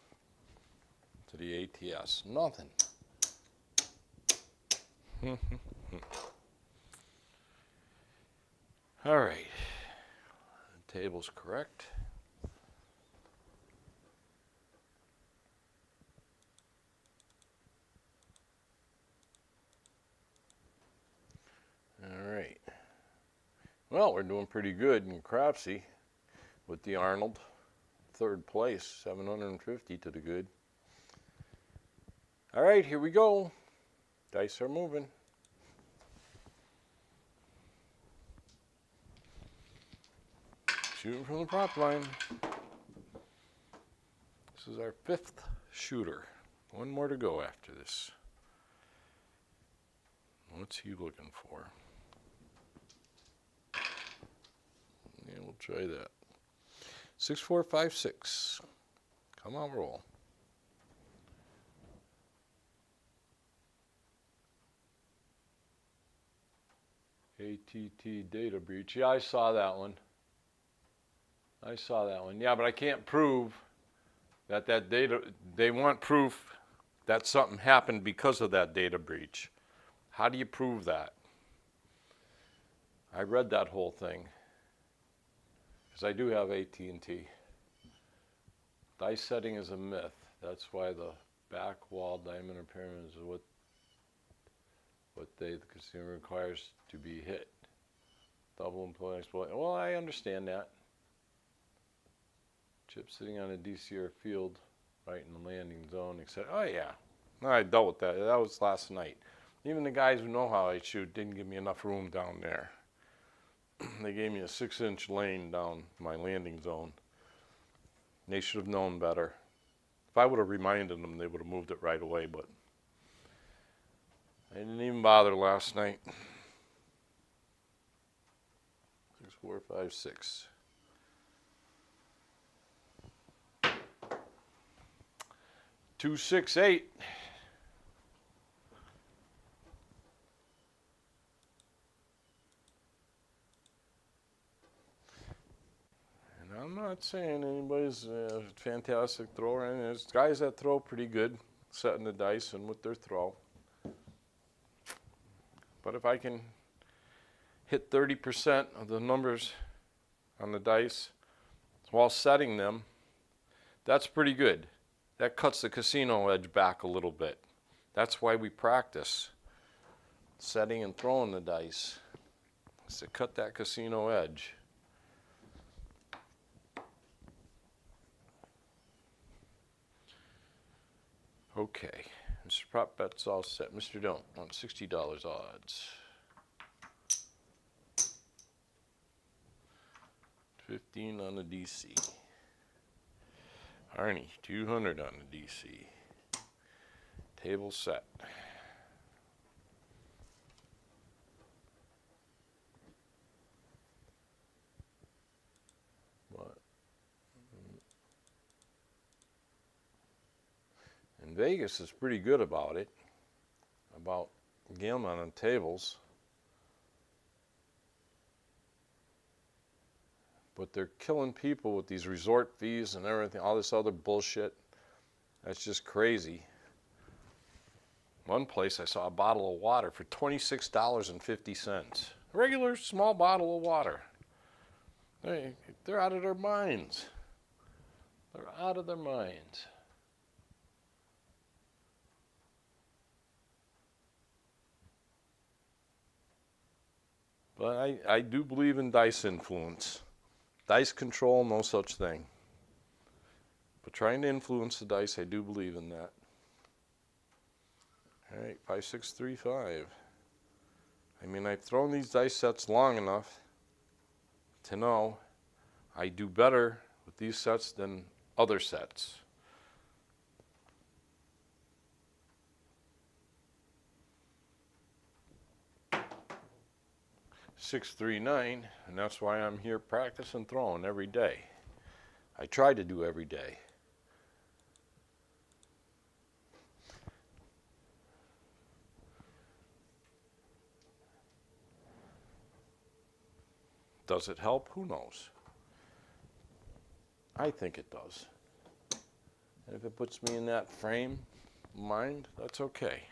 to the ATS. Nothing. All right. The table's correct. All right. Well, we're doing pretty good in crapsee with the Arnold. 3rd place, 750 to the good. All right, here we go. Dice are moving. Shooting from the prop line. This is our 5th shooter. One more to go after this. What's he looking for? Yeah, we'll try that. 6456. Come on, roll. ATT data breach. Yeah, I saw that one. I saw that one. Yeah, but I can't prove that data, they want proof that something happened because of that data breach. How do you prove that? I read that whole thing because I do have AT&T. Dice setting is a myth. That's why the back wall diameter pyramid is what the consumer requires to be hit. Double employee exploit. Well, I understand that. Chip sitting on a DCR field right in the landing zone, etc. Oh yeah, no, I dealt with that. That was last night. Even the guys who know how I shoot didn't give me enough room down there. They gave me a 6-inch lane down my landing zone. They should have known better. If I would have reminded them, they would have moved it right away, but I didn't even bother last night. 6, 4, 5, 6. Two, 6, 8. And I'm not saying anybody's a fantastic thrower. And there's guys that throw pretty good, setting the dice and with their throw. But if I can hit 30% of the numbers on the dice while setting them, that's pretty good. That cuts the casino edge back a little bit. That's why we practice setting and throwing the dice, is to cut that casino edge. Okay, Mr. Prop Bet's all set. Mr. Don't on $60 odds. 15 on the DC. Arnie, 200 on the DC. Table set. What? And Vegas is pretty good about it, about gambling on tables. But they're killing people with these resort fees and everything, all this other bullshit. That's just crazy. One place I saw a bottle of water for $26.50. A regular small bottle of water. They're out of their minds. They're out of their minds. But I do believe in dice influence. Dice control, no such thing. But trying to influence the dice, I do believe in that. All right, 5, 6, 3, 5. I mean, I've thrown these dice sets long enough to know I do better with these sets than other sets. 639, and that's why I'm here practicing throwing every day. I try to do every day. Does it help? Who knows? I think it does. And if it puts me in that frame of mind, that's okay.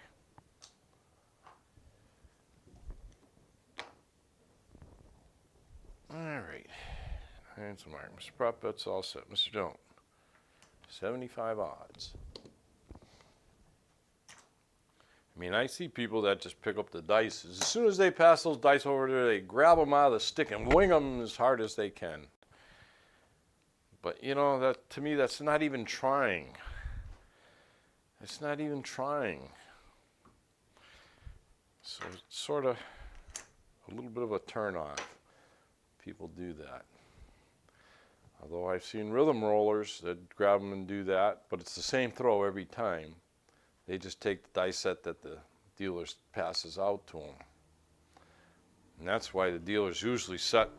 All right. Hands mark. Mr. Prop Bet's all set. Mr. Don't. 75 odds. I mean, I see people that just pick up the dice. As soon as they pass those dice over there, they grab them out of the stick and wing them as hard as they can. But, you know, that to me, that's not even trying. It's not even trying. So it's sort of a little bit of a turn-off. People do that. Although I've seen rhythm rollers that grab them and do that, but it's the same throw every time. They just take the dice set that the dealer passes out to them. And that's why the dealers usually set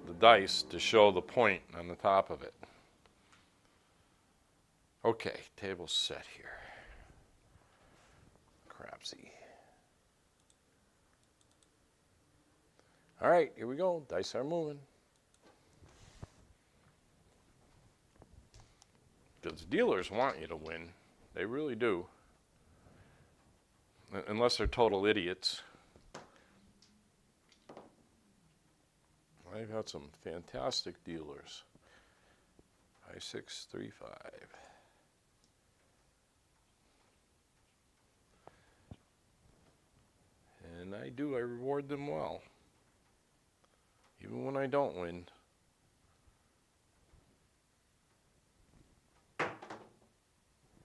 the dice to show the point on the top of it. Okay, table's set here. Crapsee. All right, here we go. Dice are moving. Because dealers want you to win. They really do. Unless they're total idiots. I've had some fantastic dealers. 5635. And I reward them well. Even when I don't win.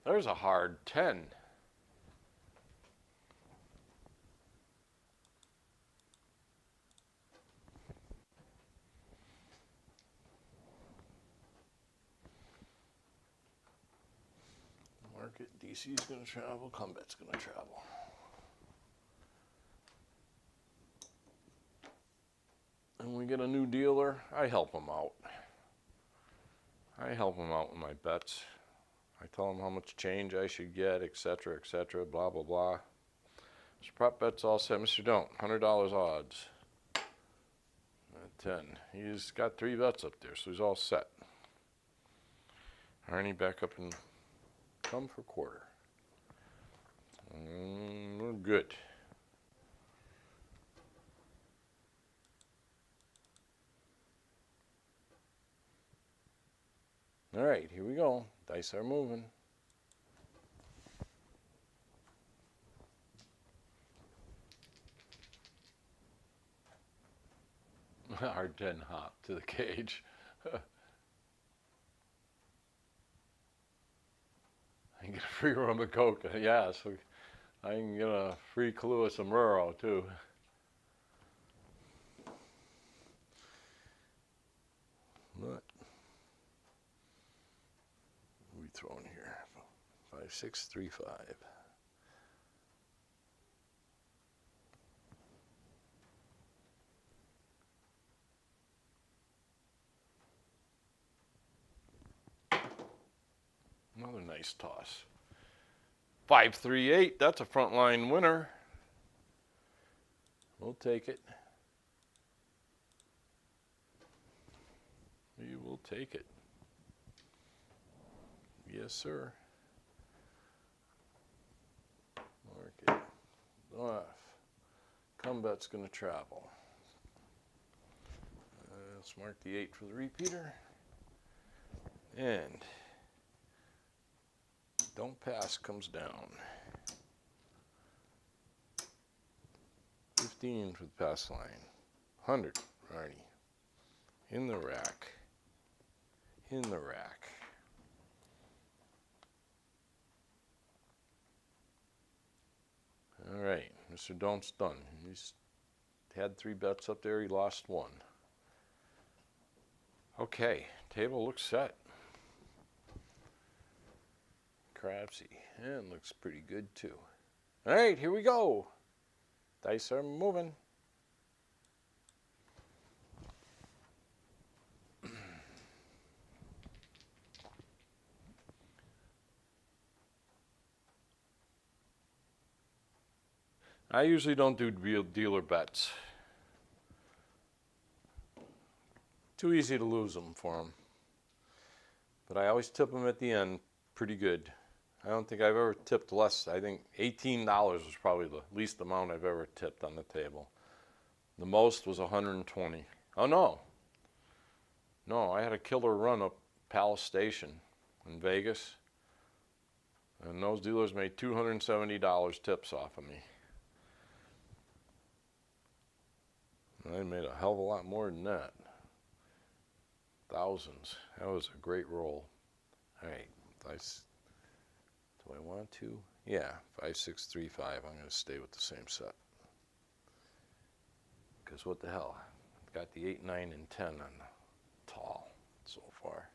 There's a hard 10. Market, DC's going to travel, Combat's going to travel. And we get a new dealer, I help them out. I help them out with my bets. I tell them how much change I should get, etc., blah, blah, blah. Mr. Prop bet's all set. Mr. Don't, $100 odds. At 10. He's got 3 bets up there, so he's all set. Arnie back up and come for quarter. We're good. All right, here we go. Dice are moving. Hard 10 hop to the cage. I can get a free rum of Coke. Yeah, so I can get a free Kahlua Sombrero too. What are we throwing here? 5635. Another nice toss. 538, that's a frontline winner. We'll take it. We will take it. Yes, sir. Mark it off. Combat's going to travel. Let's mark the 8 for the repeater. And don't pass comes down. 15 for the pass line. 100, Arnie. In the rack. In the rack. All right, Mr. Don't's done. He's had 3 bets up there. He lost 1. Okay, table looks set. Crapsee, and looks pretty good too. All right, here we go. Dice are moving. I usually don't do real dealer bets. Too easy to lose them for them. But I always tip them at the end pretty good. I don't think I've ever tipped less. I think $18 was probably the least amount I've ever tipped on the table. The most was 120. Oh no. No, I had a killer run up Palace Station in Vegas. And those dealers made $270 tips off of me. And I made a hell of a lot more than that. Thousands. That was a great roll. All right. Do I want to? Yeah, 5635. I'm going to stay with the same set. Because what the hell? I've got the 8, 9, and 10 on the tall so far.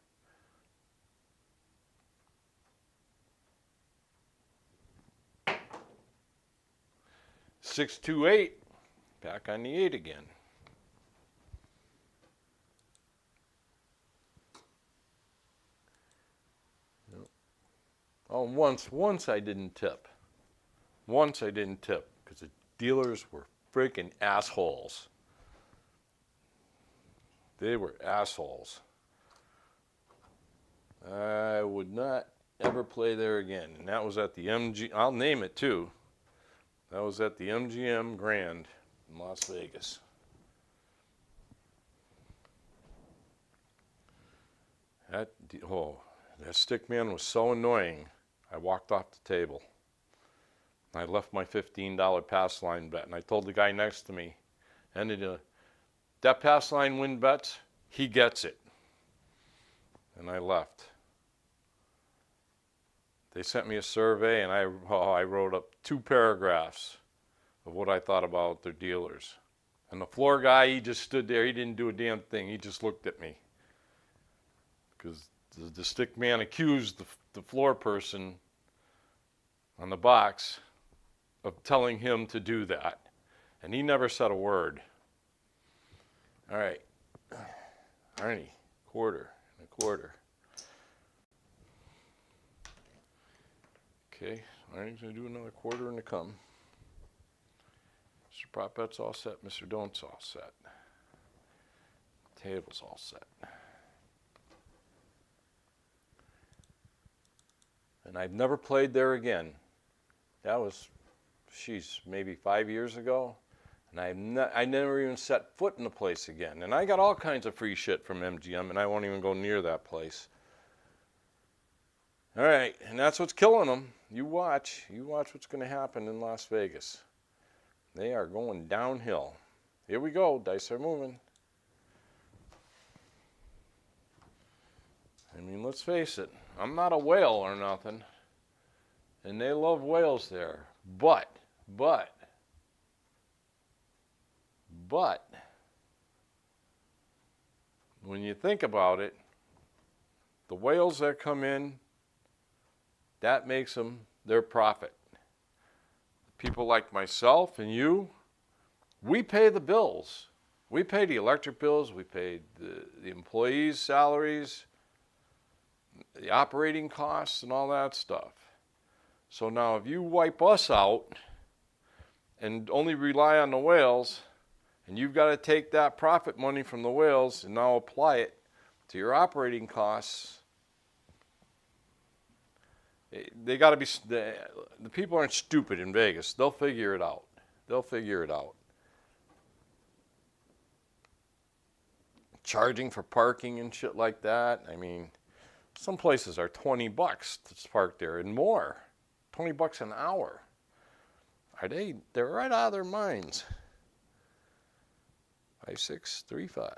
Six, 2, 8. Back on the 8 again. Oh, once I didn't tip. Once I didn't tip because the dealers were freaking assholes. They were assholes. I would not ever play there again. And that was at the I'll name it too. That was at the MGM Grand in Las Vegas. That stick man was so annoying. I walked off the table. I left my $15 pass line bet, and I told the guy next to me, that pass line win bets, he gets it. And I left. They sent me a survey, and I wrote up 2 paragraphs of what I thought about their dealers. And the floor guy, he just stood there. He didn't do a damn thing. He just looked at me. Because the stick man accused the floor person on the box of telling him to do that. And he never said a word. All right. Arnie, quarter and a quarter. Okay, Arnie's going to do another quarter and a come. Mr. Prop Bet's all set. Mr. Don't's all set. Table's all set. And I've never played there again. That was, maybe 5 years ago. And I never even set foot in the place again. And I got all kinds of free shit from MGM, and I won't even go near that place. All right, and that's what's killing them. You watch what's going to happen in Las Vegas. They are going downhill. Here we go, dice are moving. I mean, let's face it, I'm not a whale or nothing, and they love whales there. But, when you think about it, the whales that come in, that makes them their profit. People like myself and you, we pay the bills. We pay the electric bills, we pay the employees' salaries, the operating costs and all that stuff. So now if you wipe us out and only rely on the whales, and you've got to take that profit money from the whales and now apply it to your operating costs, they got to be, the people aren't stupid in Vegas. They'll figure it out. They'll figure it out. Charging for parking and shit like that. I mean, some places are $20 to park there and more. $20 an hour. They're right out of their minds. 5635.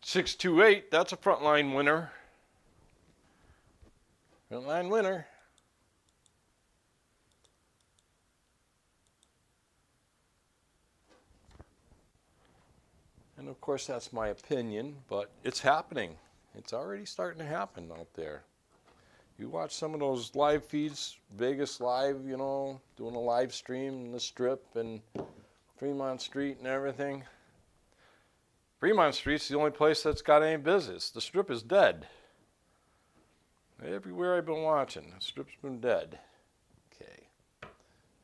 $628, that's a frontline winner. Frontline winner. And of course that's my opinion, but it's happening. It's already starting to happen out there. You watch some of those live feeds, Vegas Live, you know, doing a live stream in the Strip and Fremont Street and everything. Fremont Street's the only place that's got any business. The Strip is dead. Everywhere I've been watching, the Strip's been dead. Okay,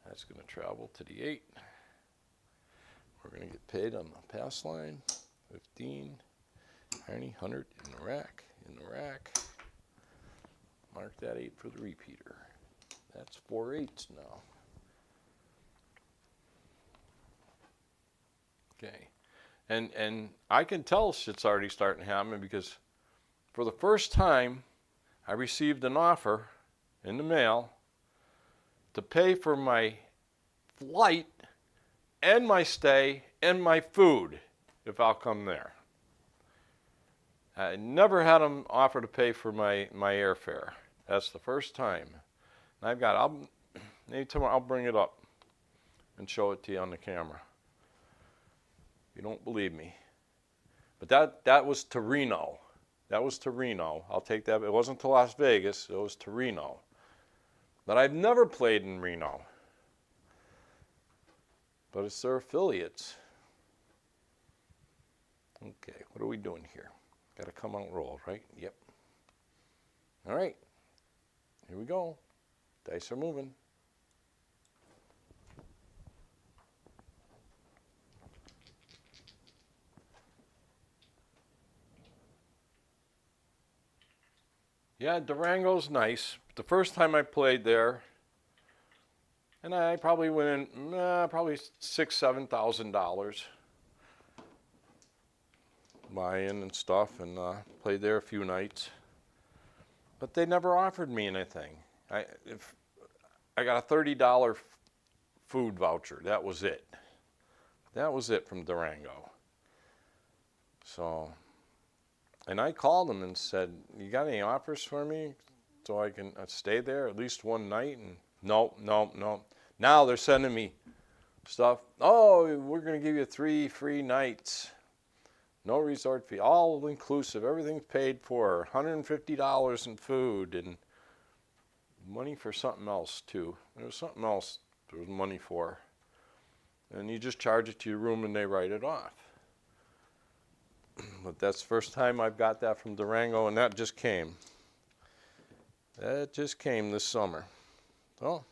that's going to travel to the 8. We're going to get paid on the pass line. 15. Arnie, 100 in the rack. Mark that 8 for the repeater. That's 4 8s now. Okay. And I can tell shit's already starting to happen because for the first time I received an offer in the mail to pay for my flight and my stay and my food if I'll come there. I never had them offer to pay for my airfare. That's the first time. And maybe tomorrow I'll bring it up and show it to you on the camera. You don't believe me. But that was to Reno. That was to Reno. I'll take that. It wasn't to Las Vegas. It was to Reno. But I've never played in Reno. But it's their affiliates. Okay, what are we doing here? Got to come out roll, right? Yep. All right. Here we go. Dice are moving. Yeah, Durango's nice. The first time I played there, and I probably went in probably $6,000-7,000 buy-in and stuff, and played there a few nights. But they never offered me anything. I got a $30 food voucher. That was it. That was it from Durango. So, and I called them and said, "You got any offers for me so I can stay there at least one night?" And no. Now they're sending me stuff. "Oh, we're going to give you 3 free nights. No resort fee, all inclusive, everything's paid for, $150 in food and money for something else too." There was something else there was money for. And you just charge it to your room and they write it off. But that's the first time I've got that from Durango, and that just came. That just came this summer. So,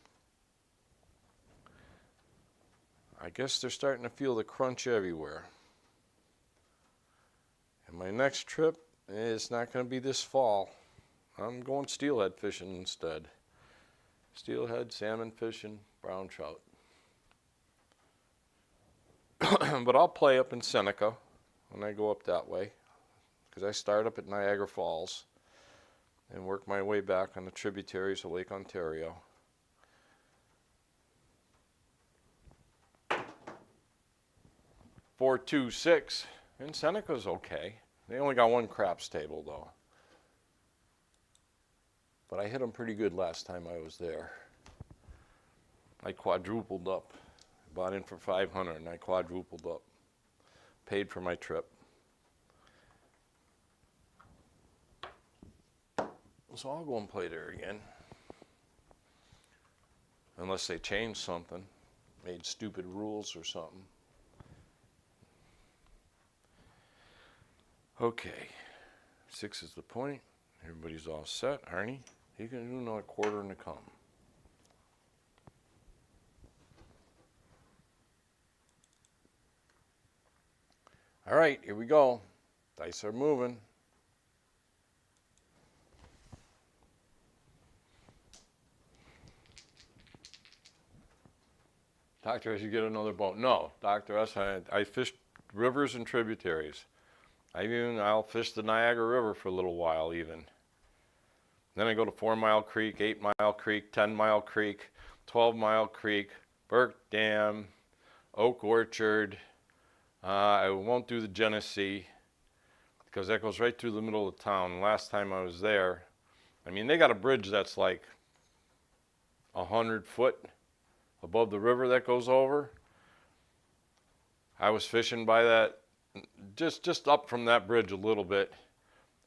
I guess they're starting to feel the crunch everywhere. And my next trip is not going to be this fall. I'm going steelhead fishing instead. Steelhead, salmon fishing, brown trout. But I'll play up in Seneca when I go up that way, because I start up at Niagara Falls and work my way back on the tributaries of Lake Ontario. .426, and Seneca's okay. They only got one craps table though. But I hit them pretty good last time I was there. I quadrupled up. Bought in for $500 and I quadrupled up. Paid for my trip. So I'll go and play there again. Unless they changed something. Made stupid rules or something. Okay. 6 is the point. Everybody's all set. Arnie, you can do another quarter and to come. All right, here we go. Dice are moving. Dr. S, you get another boat. No, Dr. S, I fished rivers and tributaries. I'll fish the Niagara River for a little while even. Then I go to 4 Mile Creek, 8 Mile Creek, 10 Mile Creek, 12 Mile Creek, Burke Dam, Oak Orchard. I won't do the Genesee because that goes right through the middle of town. Last time I was there, I mean, they got a bridge that's like 100 foot above the river that goes over. I was fishing by that, just up from that bridge a little bit,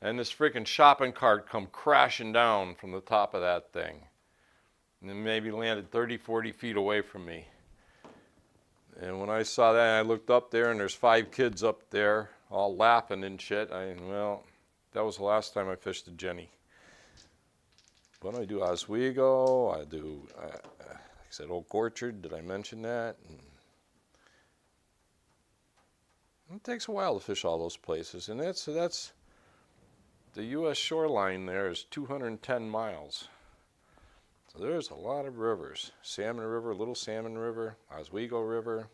and this freaking shopping cart come crashing down from the top of that thing, and then maybe landed 30-40 feet away from me. And when I saw that, I looked up there, and there's 5 kids up there, all laughing and shit. Well, that was the last time I fished the Jenny. But I do Oswego, I do, like I said, Oak Orchard. Did I mention that? And it takes a while to fish all those places, and that's the U.S. shoreline there is 210 miles. So there's a lot of rivers. Salmon River, Little Salmon River, Oswego River.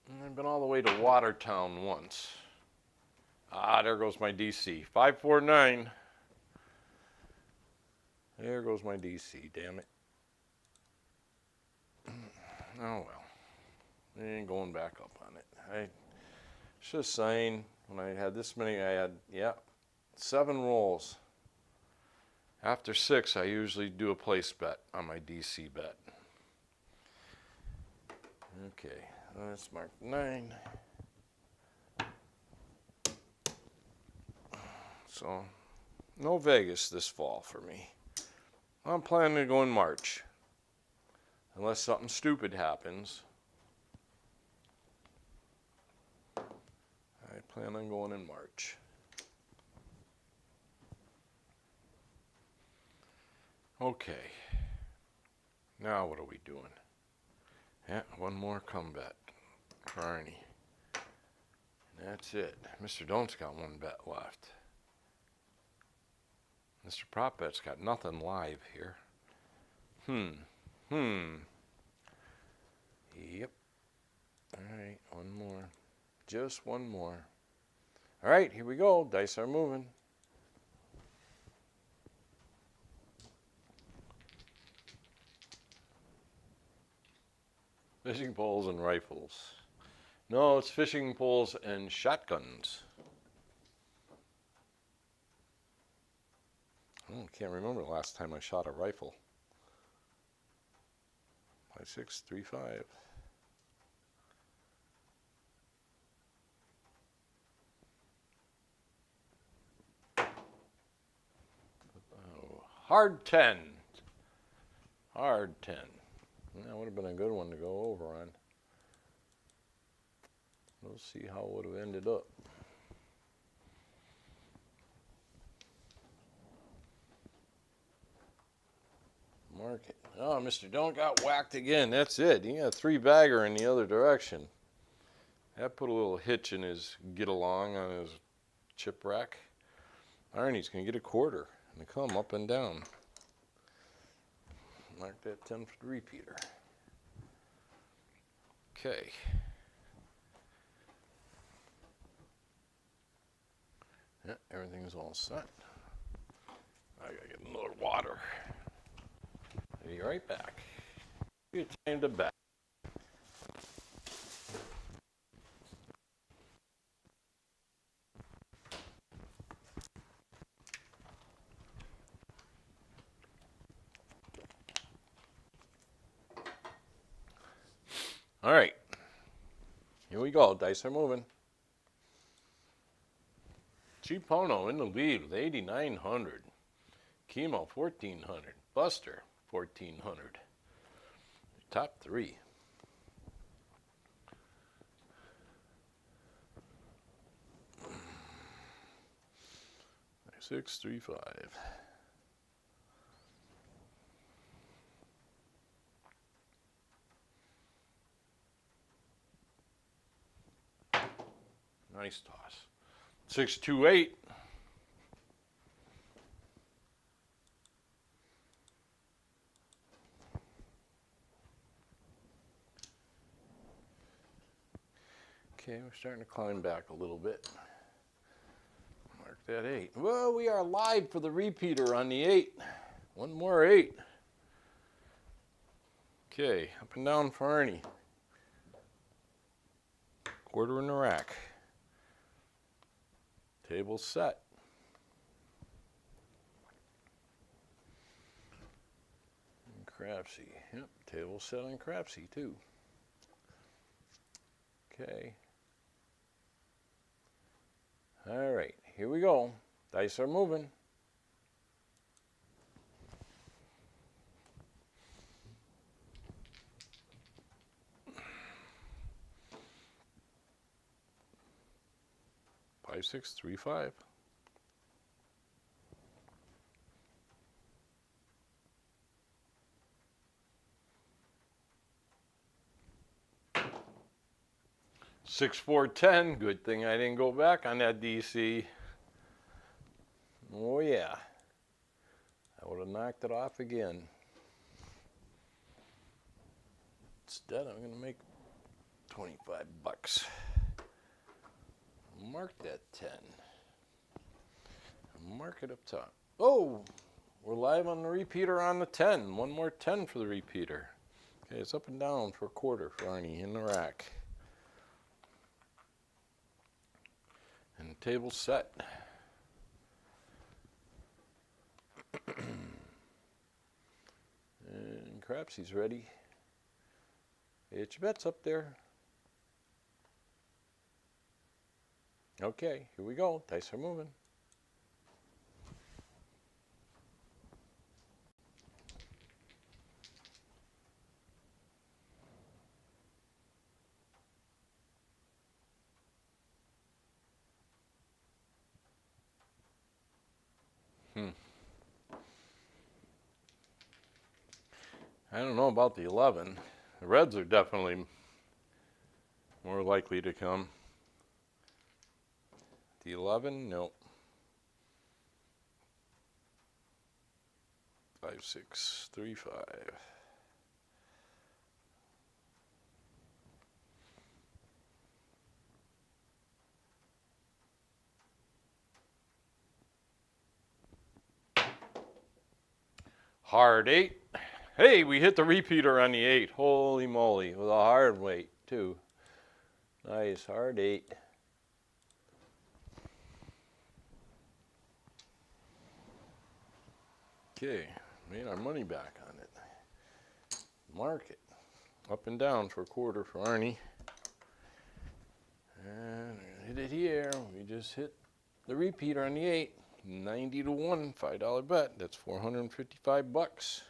And I've been all the way to Watertown once. There goes my DC. 549. There goes my DC, damn it. Oh well. I ain't going back up on it. I should have signed. When I had this many, I had, 7 rolls. After 6, I usually do a place bet on my DC bet. Okay, let's mark 9. So, no Vegas this fall for me. I'm planning to go in March. Unless something stupid happens. I plan on going in March. Okay. Now what are we doing? Yeah, one more comeback for Arnie. That's it. Mr. Don't's got one bet left. Mr. Prop Bet's got nothing live here. Yep. Alright, one more. Just one more. Alright, here we go. Dice are moving. Fishing poles and rifles. No, it's fishing poles and shotguns. I can't remember the last time I shot a rifle. 5635. Oh, hard 10. Hard 10. That would have been a good one to go over on. We'll see how it would have ended up. Mark it. Oh, Mr. Don't got whacked again. That's it. He got a 3-bagger in the other direction. That put a little hitch in his get along on his chip rack. Arnie's going to get a quarter and come up and down. Mark that 10 for the repeater. Okay. Yeah, everything's all set. I gotta get another water. I'll be right back. Get time to bet. All right. Here we go. Dice are moving. Cheapono in the lead with 8,900. Chemo 1,400. Buster 1,400. Top three. 635. Nice toss. 628. Okay, we're starting to climb back a little bit. Mark that 8. Well, we are live for the repeater on the 8. One more 8. Okay, up and down for Arnie. Quarter in the rack. Table set. And crapsee. Yep, table set on crapsee too. Okay. All right, here we go. Dice are moving. 5635. Six, 4, 10. Good thing I didn't go back on that DC. Oh yeah, I would have knocked it off again. Instead, I'm going to make 25 bucks. Mark that 10. Mark it up top. Oh, we're live on the repeater on the 10. One more 10 for the repeater. Okay, it's up and down for a quarter for Arnie in the rack. And the table's set. And crapsee's ready. Get your bets up there. Okay, here we go. Dice are moving. I don't know about the 11. The reds are definitely more likely to come. The 11, nope. 5, 6, 3, 5. Hard 8. Hey, we hit the repeater on the 8. Holy moly, with a hard weight too. Nice, hard 8. Okay, made our money back on it. Market. Up and down for a quarter for Arnie. And hit it here. We just hit the repeater on the 8. 90 to 1, $5 bet. That's 455 bucks.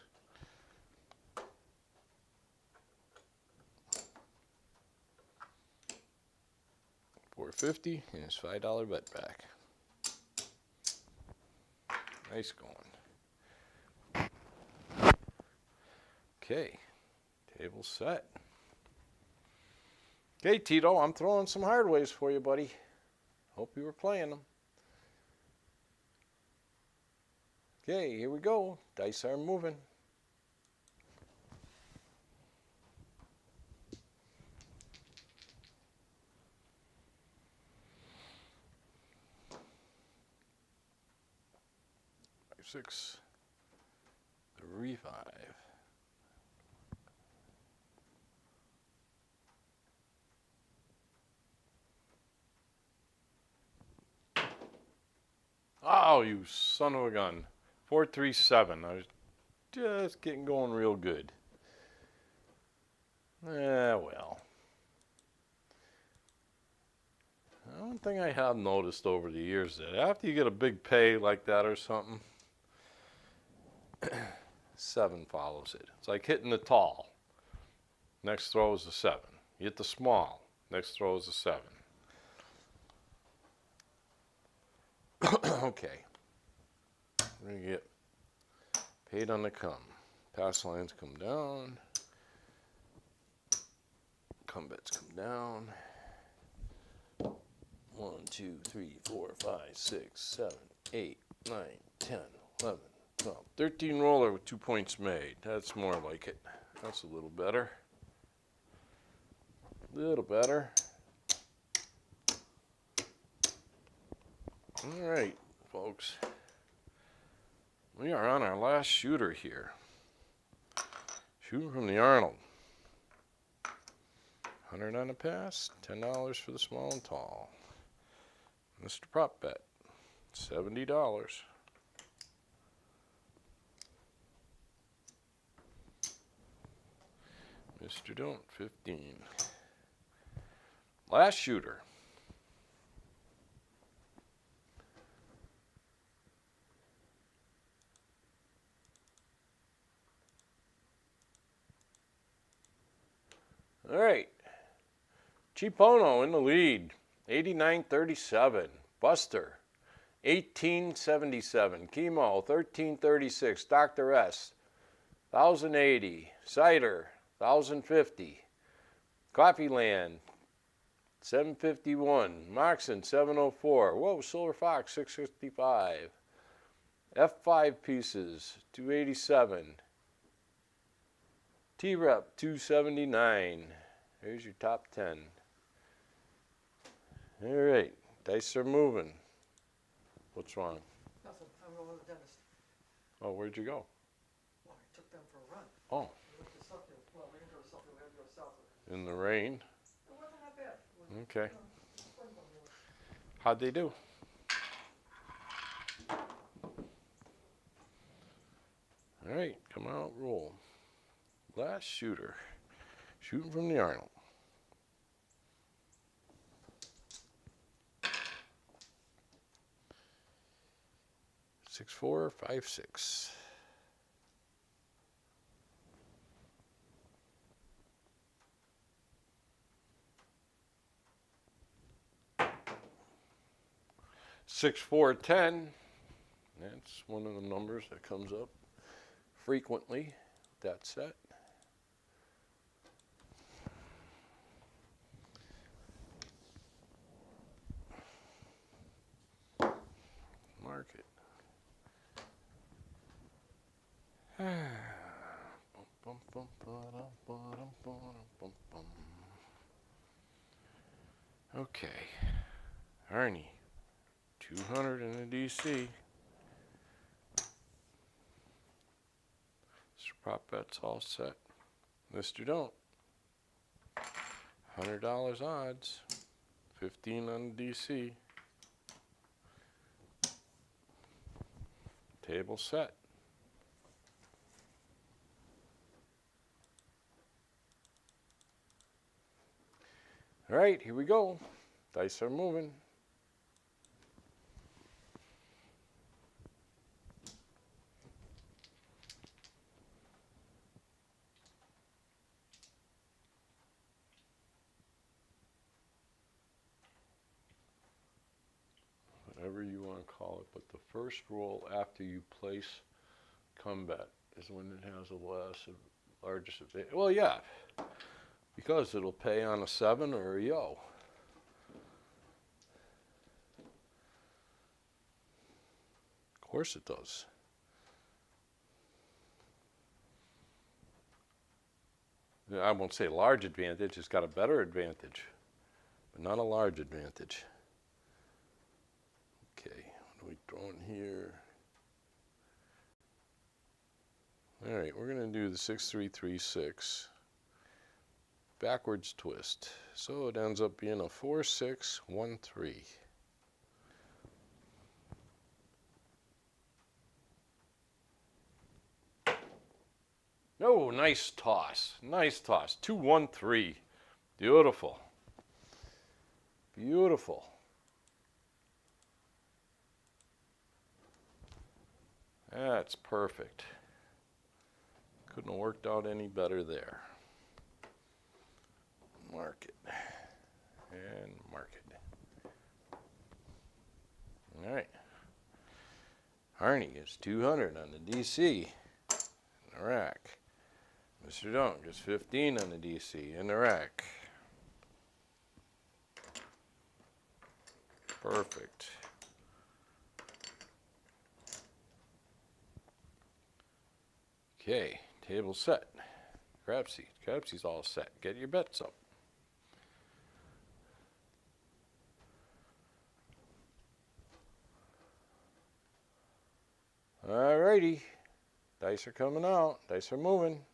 $450 and his $5 bet back. Nice going. Okay, table set. Okay, Tito, I'm throwing some hard ways for you, buddy. Hope you were playing them. Okay, here we go. Dice are moving. Five, 6, 3, 5. Oh, you son of a gun. 4, 3, 7. I was just getting going real good. Well. One thing I have noticed over the years that after you get a big pay like that or something, 7 follows it. It's like hitting the tall. Next throw is a 7. You hit the small. Next throw is a 7. Okay. We're going to get paid on the come. Pass lines come down. Come bets come down. 1, 2, 3, 4, 5, 6, 7, 8, 9, 10, 11, 12. 13 roller with 2 points made. That's more like it. That's a little better. Little better. All right, folks. We are on our last shooter here. Shooting from the Arnold. 100 on the pass, $10 for the small and tall. Mr. Prop Bet, $70. Mr. Don't, 15. Last shooter. All right. Chipono in the lead, 89.37. Buster, 18.77. Chemo, 13.36. Dr. S, 1,080. Cider, 1,050. Coffee Land, 751. Moxon, 704. Whoa, Silver Fox, 665. F5 pieces, 287. T-Rep, 279. Here's your top 10. All right, dice are moving. What's wrong? Nothing. I'm going to the dentist. Oh, where'd you go? Well, I took them for a run. Oh. We went to Suffield. Well, we didn't go to Suffield. We had to go south of it. In the rain? It wasn't that bad. It was, Okay. spring one really. How'd they do? All right, come out, roll. Last shooter. Shooting from the Arnold. Six, 4, 5, 6. Six, 4, 10. That's one of the numbers that comes up frequently with that set. mark it. Okay, Arnie, 200 in the DC. Mr. Prop Bet's all set. Mr. Don't. $100 odds. 15 on the DC. Table set. All right, here we go. Dice are moving. Whatever you want to call it, but the first roll after you place come bet is when it has the largest advantage. Well, yeah, because it'll pay on a 7 or a yo. Of course it does. I won't say large advantage, it's got a better advantage, but not a large advantage. Okay, what are we throwing here? All right, we're going to do the 6-3-3-6 backwards twist. So it ends up being a 4-6-1-3. Oh, nice toss. Nice toss. 2-1-3. Beautiful. Beautiful. That's perfect. Couldn't have worked out any better there. Mark it. And mark it. All right. Arnie gets 200 on the DC in the rack. Mr. Don't gets 15 on the DC in the rack. Perfect. Okay, table set. Crapsee. Crapsee's all set. Get your bets up. Alrighty. Dice are coming out. Dice are moving.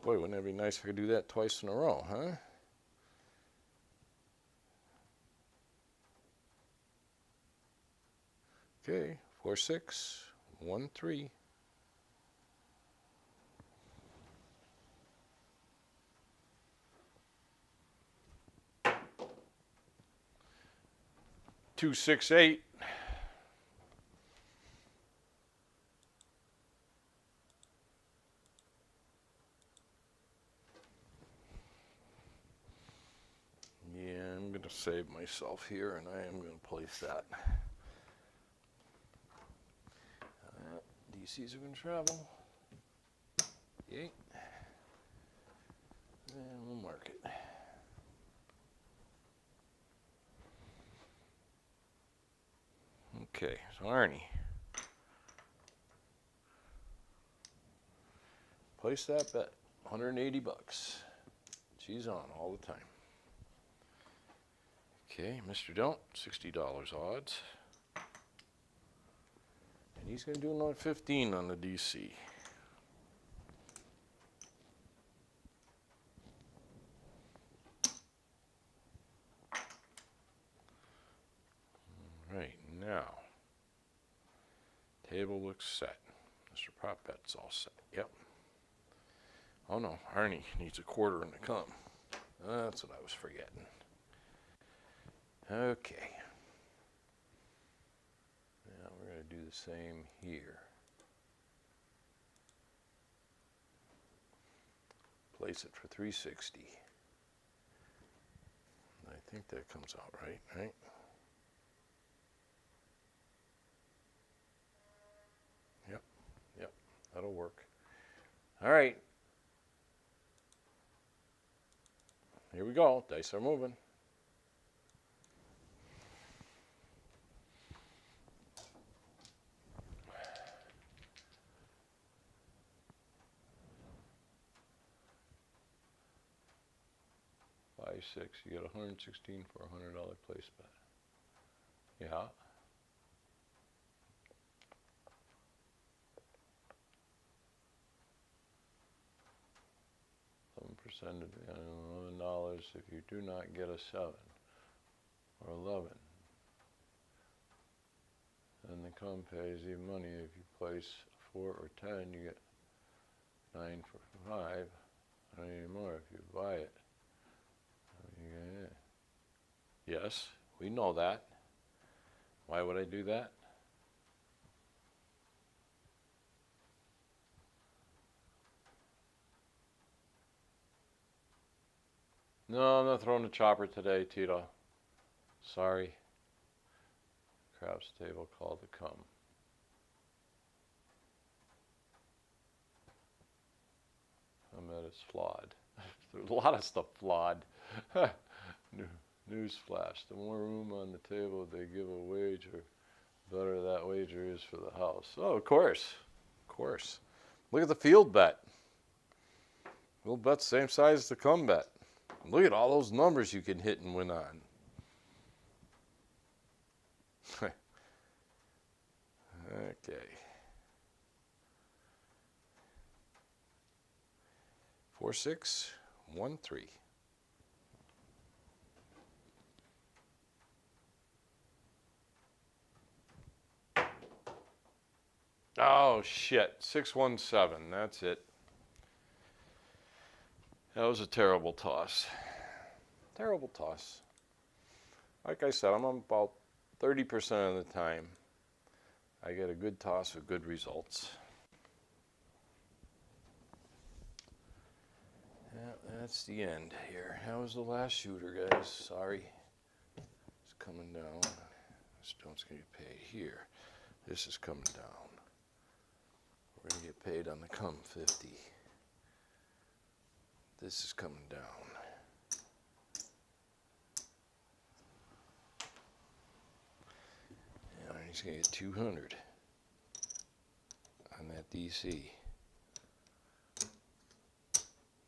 Boy, wouldn't that be nice if I could do that twice in a row, huh? Okay, 4-6-1-3. Two, 6, 8. Yeah, I'm going to save myself here, and I am going to place that. DCs are going to travel. Yay. And we'll mark it. Okay, so Arnie. Place that bet. 180 bucks. She's on all the time. Okay, Mr. Don't, $60 odds. And he's going to do another 15 on the DC. All right, now, table looks set. Mr. Prop Bet's all set. Yep. Oh no, Arnie needs a quarter in the come. That's what I was forgetting. Okay. Now we're going to do the same here. Place it for 360. I think that comes out right? Yep, that'll work. All right. Here we go. Dice are moving. Five, six. You get 116 for a $100 place bet. Yeah. $7% of $11 if you do not get a 7 or 11. Then the come pays you money if you place 4 or 10. You get 9 for 5. Not anymore if you buy it. You get it. Yes, we know that. Why would I do that? No, I'm not throwing the chopper today, Tito. Sorry. Craps table called to come. I bet it's flawed. There's a lot of stuff flawed. Newsflash. The more room on the table they give a wager, the better that wager is for the house. Oh, of course. Of course. Look at the field bet. Field bet's same size as the come bet. Look at all those numbers you can hit and win on. Okay. 4, 6, 1, 3. Oh shit, 617, that's it. That was a terrible toss. Terrible toss. Like I said, I'm about 30% of the time I get a good toss with good results. Yeah, that's the end here. That was the last shooter, guys. Sorry. It's coming down. This stone's going to get paid here. This is coming down. We're going to get paid on the come 50. This is coming down. And he's going to get 200 on that DC.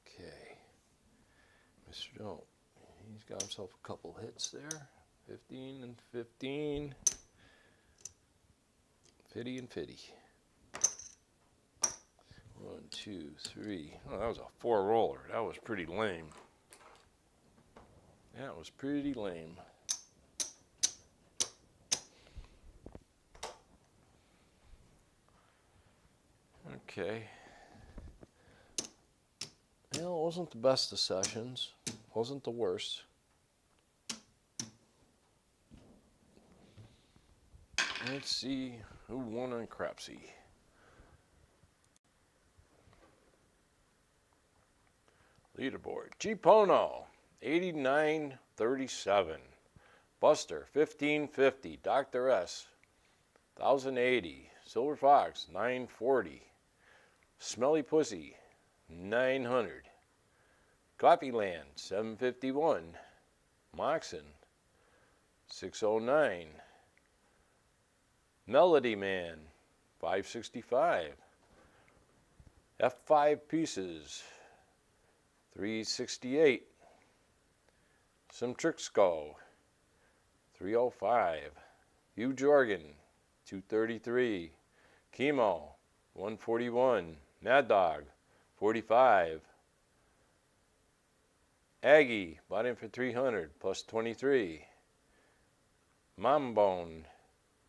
Okay. Mr. Don't. He's got himself a couple hits there. 15 and 15. 50 and 50. 1, 2, 3. Oh, that was a 4 roller. That was pretty lame. That was pretty lame. Okay. You know, it wasn't the best of sessions. Wasn't the worst. Let's see who won on crapsee. Leaderboard. G Pono, 89.37. Buster, 15.50. Dr. S, 1,080. Silver Fox, 940. Smelly Pussy, 900. Coffeeland, 751. Moxon, 609. Melody Man, 565. F5 Pieces, 368. Some Tricks Go, 305. Hugh Jorgen, 233. Chemo, 141. Mad Dog, 45. Aggie, bought in for 300, plus 23. Mom Bone,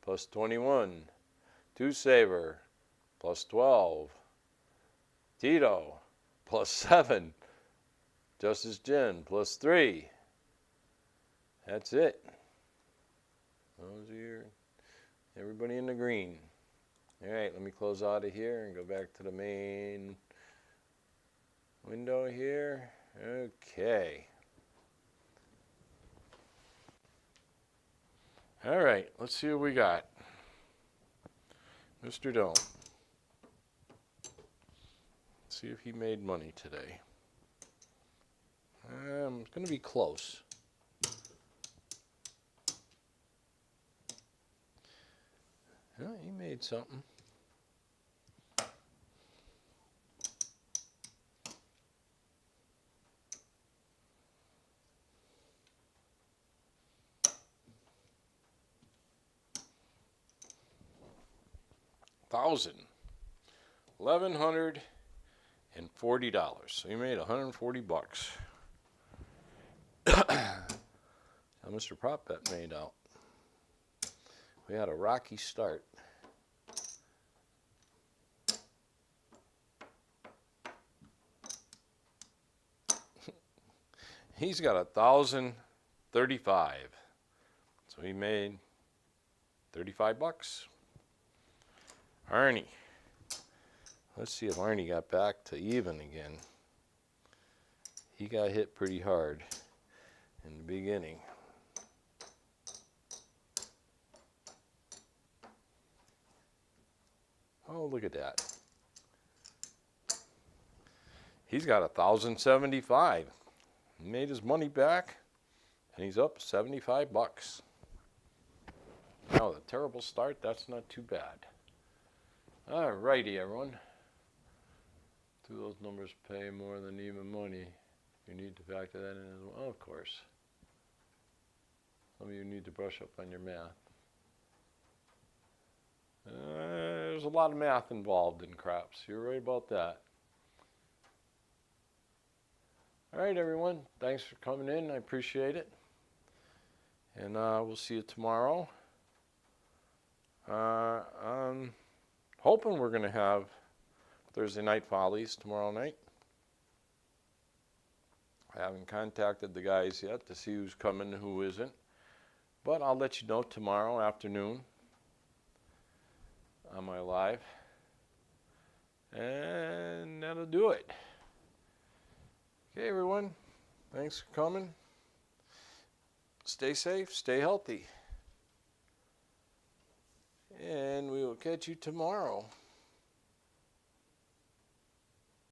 plus 21. Two Saver, plus 12. Tito, plus 7. Justice Jen, plus 3. That's it. Those are your, everybody in the green. All right, let me close out of here and go back to the main window here. Okay. All right, let's see what we got. Mr. Dome. Let's see if he made money today. It's going to be close. Yeah, he made something. $1,140. So he made 140 bucks. How Mr. Prop Bet made out. We had a rocky start. He's got 1,035. So he made 35 bucks. Arnie. Let's see if Arnie got back to even again. He got hit pretty hard in the beginning. Oh, look at that. He's got 1,075. He made his money back, and he's up 75 bucks. Now, the terrible start, that's not too bad. All righty, everyone. Do those numbers pay more than even money? You need to factor that in as well, of course. Some of you need to brush up on your math. There's a lot of math involved in craps. You're right about that. All right, everyone. Thanks for coming in. I appreciate it. And we'll see you tomorrow. I'm hoping we're going to have Thursday Night Follies tomorrow night. I haven't contacted the guys yet to see who's coming and who isn't. But I'll let you know tomorrow afternoon on my live. And that'll do it. Okay, everyone. Thanks for coming. Stay safe, stay healthy. And we will catch you tomorrow.